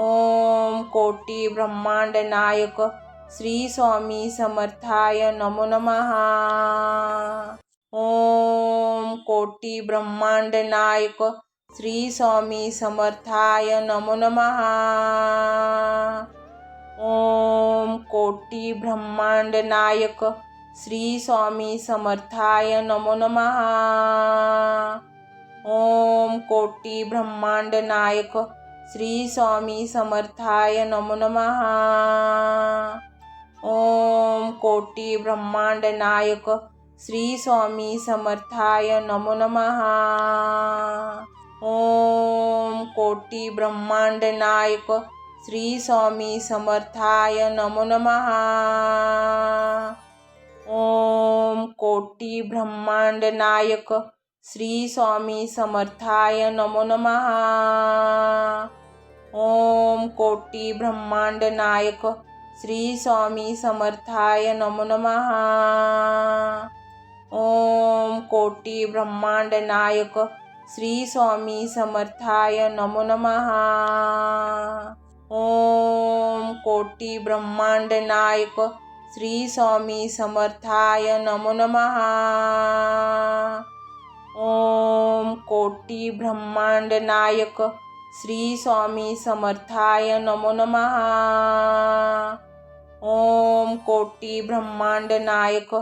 ओम कोटी ब्रह्मांड नायक श्री स्वामी समर्थाय नमो नमः। ओम कोटी ब्रह्मांड नायक श्री स्वामी समर्थाय नमो नमः। ओम कोटी ब्रह्मांड नायक श्री स्वामी समर्थाय नमो नमः। ओम कोटी ब्रह्मांड नायक श्री स्वामी समर्थाय नमो नमः। ओम कोटी ब्रह्मांड नायक श्री स्वामी समर्थाय नमो नमः। ओम कोटी ब्रह्मांड नायक श्री स्वामी समर्थाय नमो नमः। ओम कोटी ब्रह्मांड नायक श्री स्वामी समर्थाय नमो नमः। ओम कोटी ब्रह्मांड नायक श्री स्वामी समर्थाय नमो नमः। ओम कोटी ब्रह्मांड नायक श्री स्वामी समर्थाय नमो नमः। ओम कोटी ब्रह्मांड नायक श्री स्वामी समर्थाय नमो नमः। ओम कोटी ब्रह्मांड नायक श्री स्वामी समर्थाय नमो नमः। ओम कोटी ब्रह्मांड नायक श्री स्वामी समर्थाय नमो नमः। ओम कोटी ब्रह्मांड नायक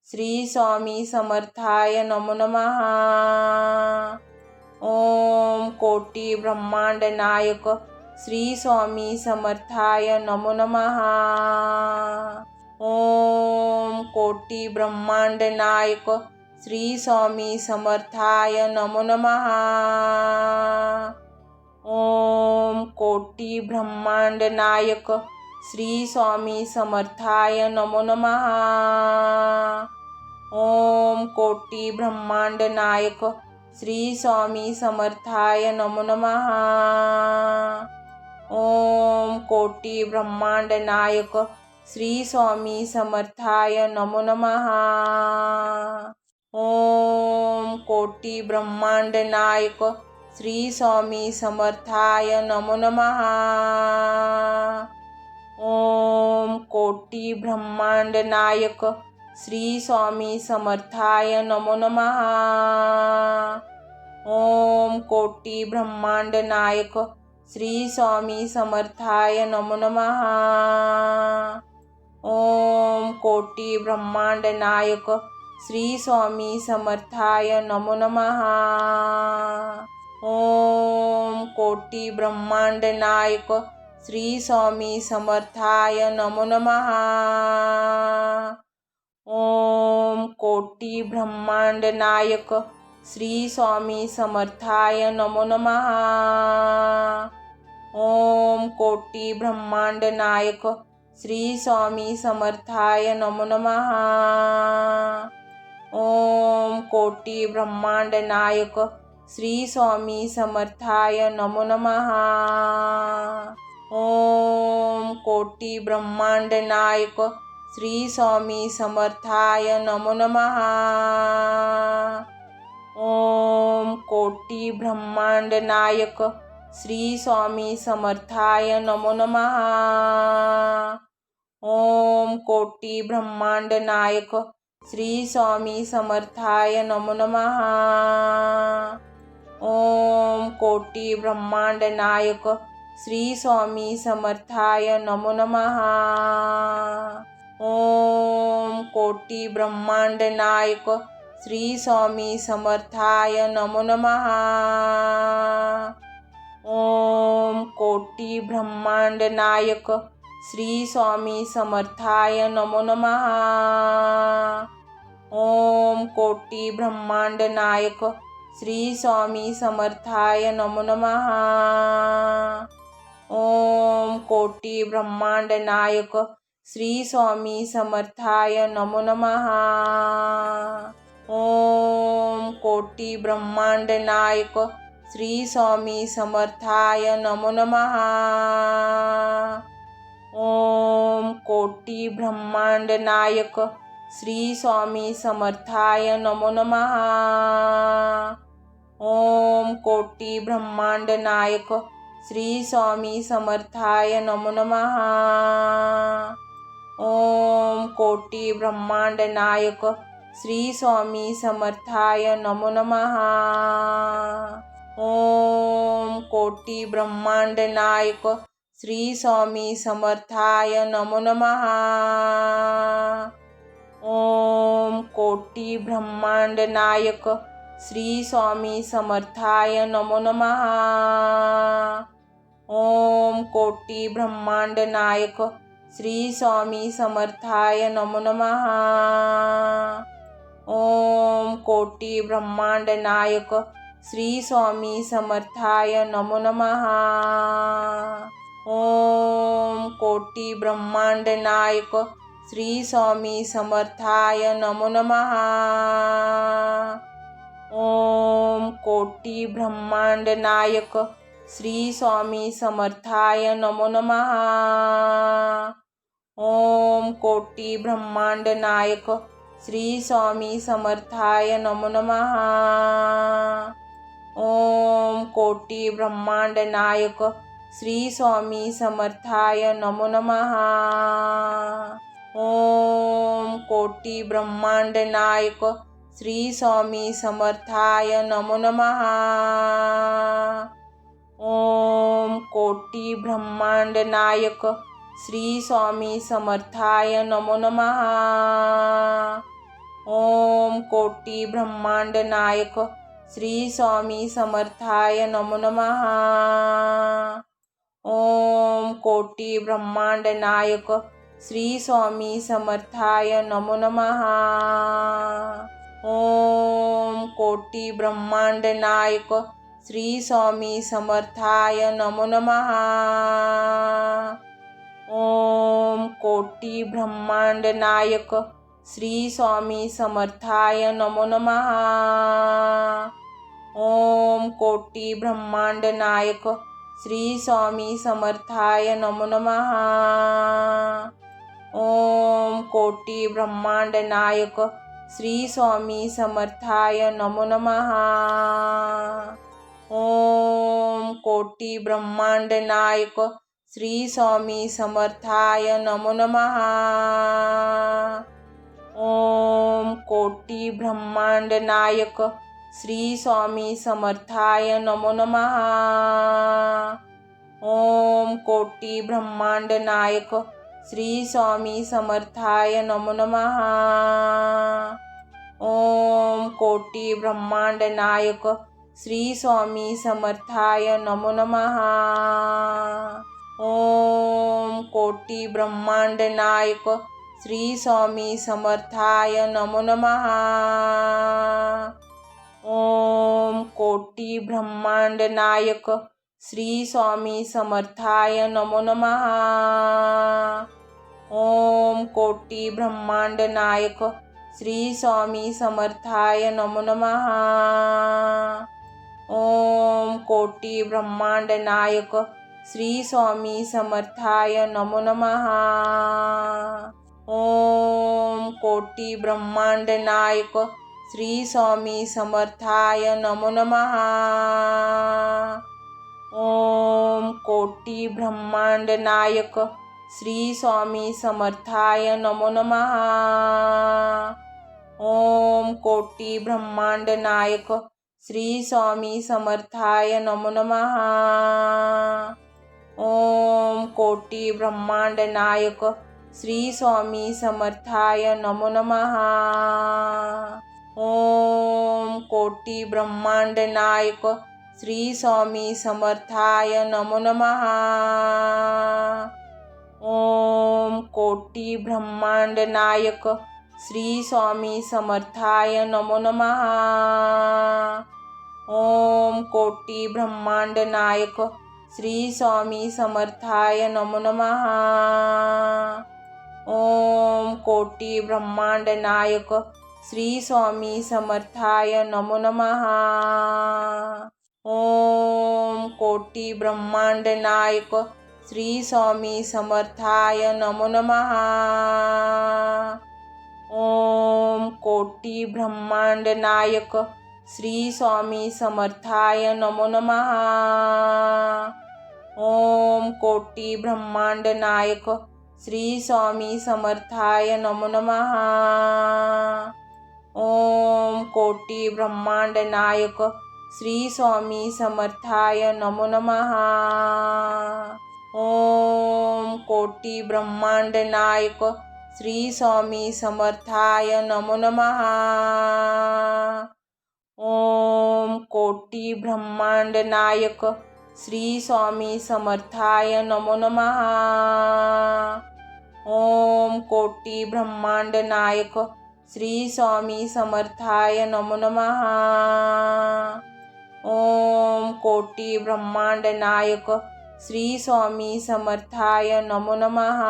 श्री स्वामी समर्थाय नमो नमः। ओम कोटी ब्रह्मांड नायक श्री स्वामी समर्थाय नमो नमः। ओम कोटी ब्रह्मांड नायक श्री स्वामी समर्थाय नमो नमः। ओम कोटी ब्रह्मांड नायक श्री स्वामी समर्थाय नमो नमः। ओम कोटी ब्रह्मांड नायक श्री स्वामी समर्थाय नमो नमः। ओम कोटी ब्रह्मांड नायक श्री स्वामी समर्थाय नमो नमः। ओम कोटी ब्रह्मांड नायक श्री स्वामी समर्थाय नमो नमः। ओम कोटी ब्रह्मांड नायक श्री स्वामी समर्थाय नमो नमः। ओम कोटी ब्रह्मांड नायक श्री स्वामी समर्थाय नमो नमः। ओम कोटी ब्रह्मांड नायक श्री स्वामी समर्थाय नमो नमः। ओम कोटी ब्रह्मांड नायक श्री स्वामी समर्थाय नमो नमः। ओम कोटी ब्रह्मांड नायक श्री स्वामी समर्थाय नमो नमः। ओम कोटी ब्रह्मांड नायक श्री स्वामी समर्थाय नमो नमः। ओम कोटी ब्रह्मांड नायक श्री स्वामी समर्थाय नमो नमः। ओम कोटी ब्रह्मांड नायक श्री स्वामी समर्थाय नमो नमः। ओम कोटी ब्रह्मांड नायक श्री स्वामी समर्थाय नमो नमः। ओम कोटी ब्रह्मांड नायक श्री स्वामी समर्थाय नमो नमः। ओम कोटी ब्रह्मांड नायक श्री स्वामी समर्थाय नमो नमः। ओम कोटी ब्रह्मांड नायक श्री स्वामी समर्थाय नमो नमः। ओम कोटी ब्रह्मांड नायक श्री स्वामी समर्थाय नमो नमः। ओम कोटी ब्रह्मांड नायक श्री स्वामी समर्थाय नमो नमः। ओम कोटी ब्रह्मांड नायक श्री स्वामी समर्थाय नमो नमः। ओम कोटी ब्रह्मांड नायक श्री स्वामी समर्थाय नमो नमः। ओम कोटी ब्रह्मांड नायक श्री स्वामी समर्थाय नमो नमः। ओम कोटी ब्रह्मांड नायक श्री स्वामी समर्थाय नमो नमः। ओम कोटी ब्रह्मांड नायक श्री स्वामी समर्थाय नमो नमः। ओम कोटी ब्रह्मांड नायक श्री स्वामी समर्थाय नमो नमः। ओम कोटी ब्रह्मांड नायक श्री स्वामी समर्थाय नमो नमः। ओम कोटी ब्रह्मांड नायक श्री स्वामी समर्थाय नमो नमः। ओम कोटी ब्रह्मांड नायक श्री स्वामी समर्थाय नमो नमः। ओम कोटी ब्रह्मांड नायक श्री स्वामी समर्थाय नमो नमः। ओम कोटी ब्रह्मांड नायक श्री स्वामी समर्थाय नमो नमः। ओम कोटी ब्रह्मांड नायक श्री स्वामी समर्थाय नमो नमः। ओम कोटी ब्रह्मांड नायक श्री स्वामी समर्थाय नमो नमः। ओम कोटी ब्रह्मांड नायक श्री स्वामी समर्थाय नमो नमः। ओम कोटी ब्रह्मांड नायक श्री स्वामी समर्थाय नमो नमः। ओम कोटी ब्रह्मांड नायक श्री स्वामी समर्थाय नमो नमः। ओम कोटी ब्रह्मांड नायक श्री स्वामी समर्थाय नमो नमः। ओम कोटी ब्रह्मांड नायक श्री स्वामी समर्थाय नमो नमः। ओम कोटी ब्रह्मांड नायक श्री स्वामी समर्थाय नमो नमः। ओम कोटी ब्रह्मांड नायक श्री स्वामी समर्थाय नमो नमः। ओम कोटी ब्रह्मांड नायक श्री स्वामी समर्थाय नमो नमः। ओम कोटी ब्रह्मांड नायक श्री स्वामी समर्थाय नमो नमः। ओम कोटी ब्रह्मांड नायक श्री स्वामी समर्थाय नमो नमः। ओम कोटी ब्रह्मांड नायक श्री स्वामी समर्थाय नमो नमः। ओम कोटी ब्रह्मांड नायक श्री स्वामी समर्थाय नमो नमः। ओम कोटी ब्रह्मांड नायक श्री स्वामी समर्थाय नमो नमः। ओम कोटी ब्रह्मांड नायक श्री स्वामी समर्थाय नमो नमः। ओम कोटी ब्रह्मांड नायक श्री स्वामी समर्थाय नमो नमः। ओम कोटी ब्रह्मांड नायक श्री स्वामी समर्थाय नमो नमः। ओम कोटी ब्रह्मांड नायक श्री स्वामी समर्थाय नमो नमः। ओम कोटी ब्रह्मांड नायक श्री स्वामी समर्थाय नमो नमः। ओम कोटी ब्रह्मांड नायक श्री स्वामी समर्थाय नमो नमः। ओम कोटी ब्रह्मांड नायक श्री स्वामी समर्थाय नमो नमः। ओम कोटी ब्रह्मांड नायक श्री स्वामी समर्थाय नमो नमः। ओम कोटी ब्रह्मांड नायक श्री स्वामी समर्थाय नमो नमः। ओम कोटी ब्रह्मांड नायक श्री स्वामी समर्थाय नमो नमः। ओम कोटी ब्रह्मांड नायक श्री स्वामी समर्थाय नमो नमः। ओम कोटी ब्रह्मांड नायक श्री स्वामी समर्थाय नमो नमः। ओम कोटी ब्रह्मांड नायक श्री स्वामी समर्थाय नमो नमः। ओम कोटी ब्रह्मांड नायक श्री स्वामी समर्थाय नमो नमः। ओम कोटी ब्रह्मांड नायक श्री स्वामी समर्थाय नमो नमः। ओम कोटी ब्रह्मांड नायक श्री स्वामी समर्थाय नमो नमः। ओम कोटी ब्रह्मांड नायक श्री स्वामी समर्थाय नमो नमः। ओम कोटी ब्रह्मांड नायक श्री स्वामी समर्थाय नमो नमः। ओम कोटी ब्रह्मांड नायक श्री स्वामी समर्थाय नमो नमः।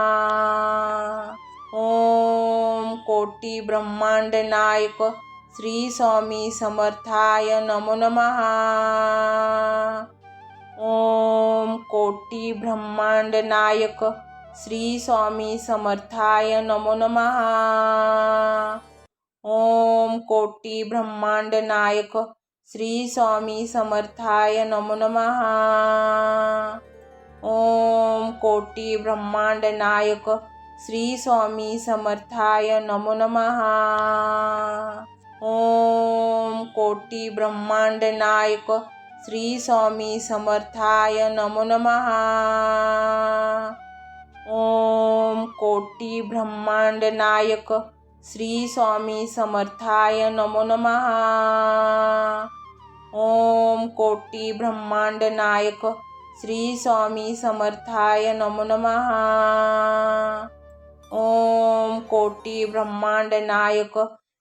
ओम कोटी ब्रह्मांड नायक श्री स्वामी समर्थाय नमो नमः। ओम कोटी ब्रह्मांड नायक श्री स्वामी समर्थाय नमो नमः। ओम कोटी ब्रह्मांड नायक श्री स्वामी समर्थाय नमो नमः। ओम कोटी ब्रह्मांड नायक श्री स्वामी समर्थाय नमो नमः। ओम कोटी ब्रह्मांड नायक श्री स्वामी समर्थाय नमो नमः। ओम कोटी ब्रह्मांड नायक श्री स्वामी समर्थाय नमो नमः। ओम कोटी ब्रह्मांड नायक श्री स्वामी समर्थाय नमो नमः। ओम कोटी ब्रह्मांड नायक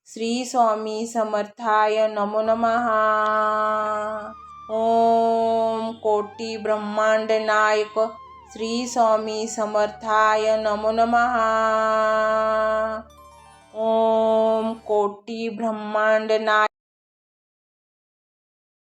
श्री स्वामी समर्थाय नमो नमः। ओम कोटी ब्रह्मांड नायक श्री स्वामी समर्थाय नमो नमः. ओम कोटी ब्रह्मांड नायक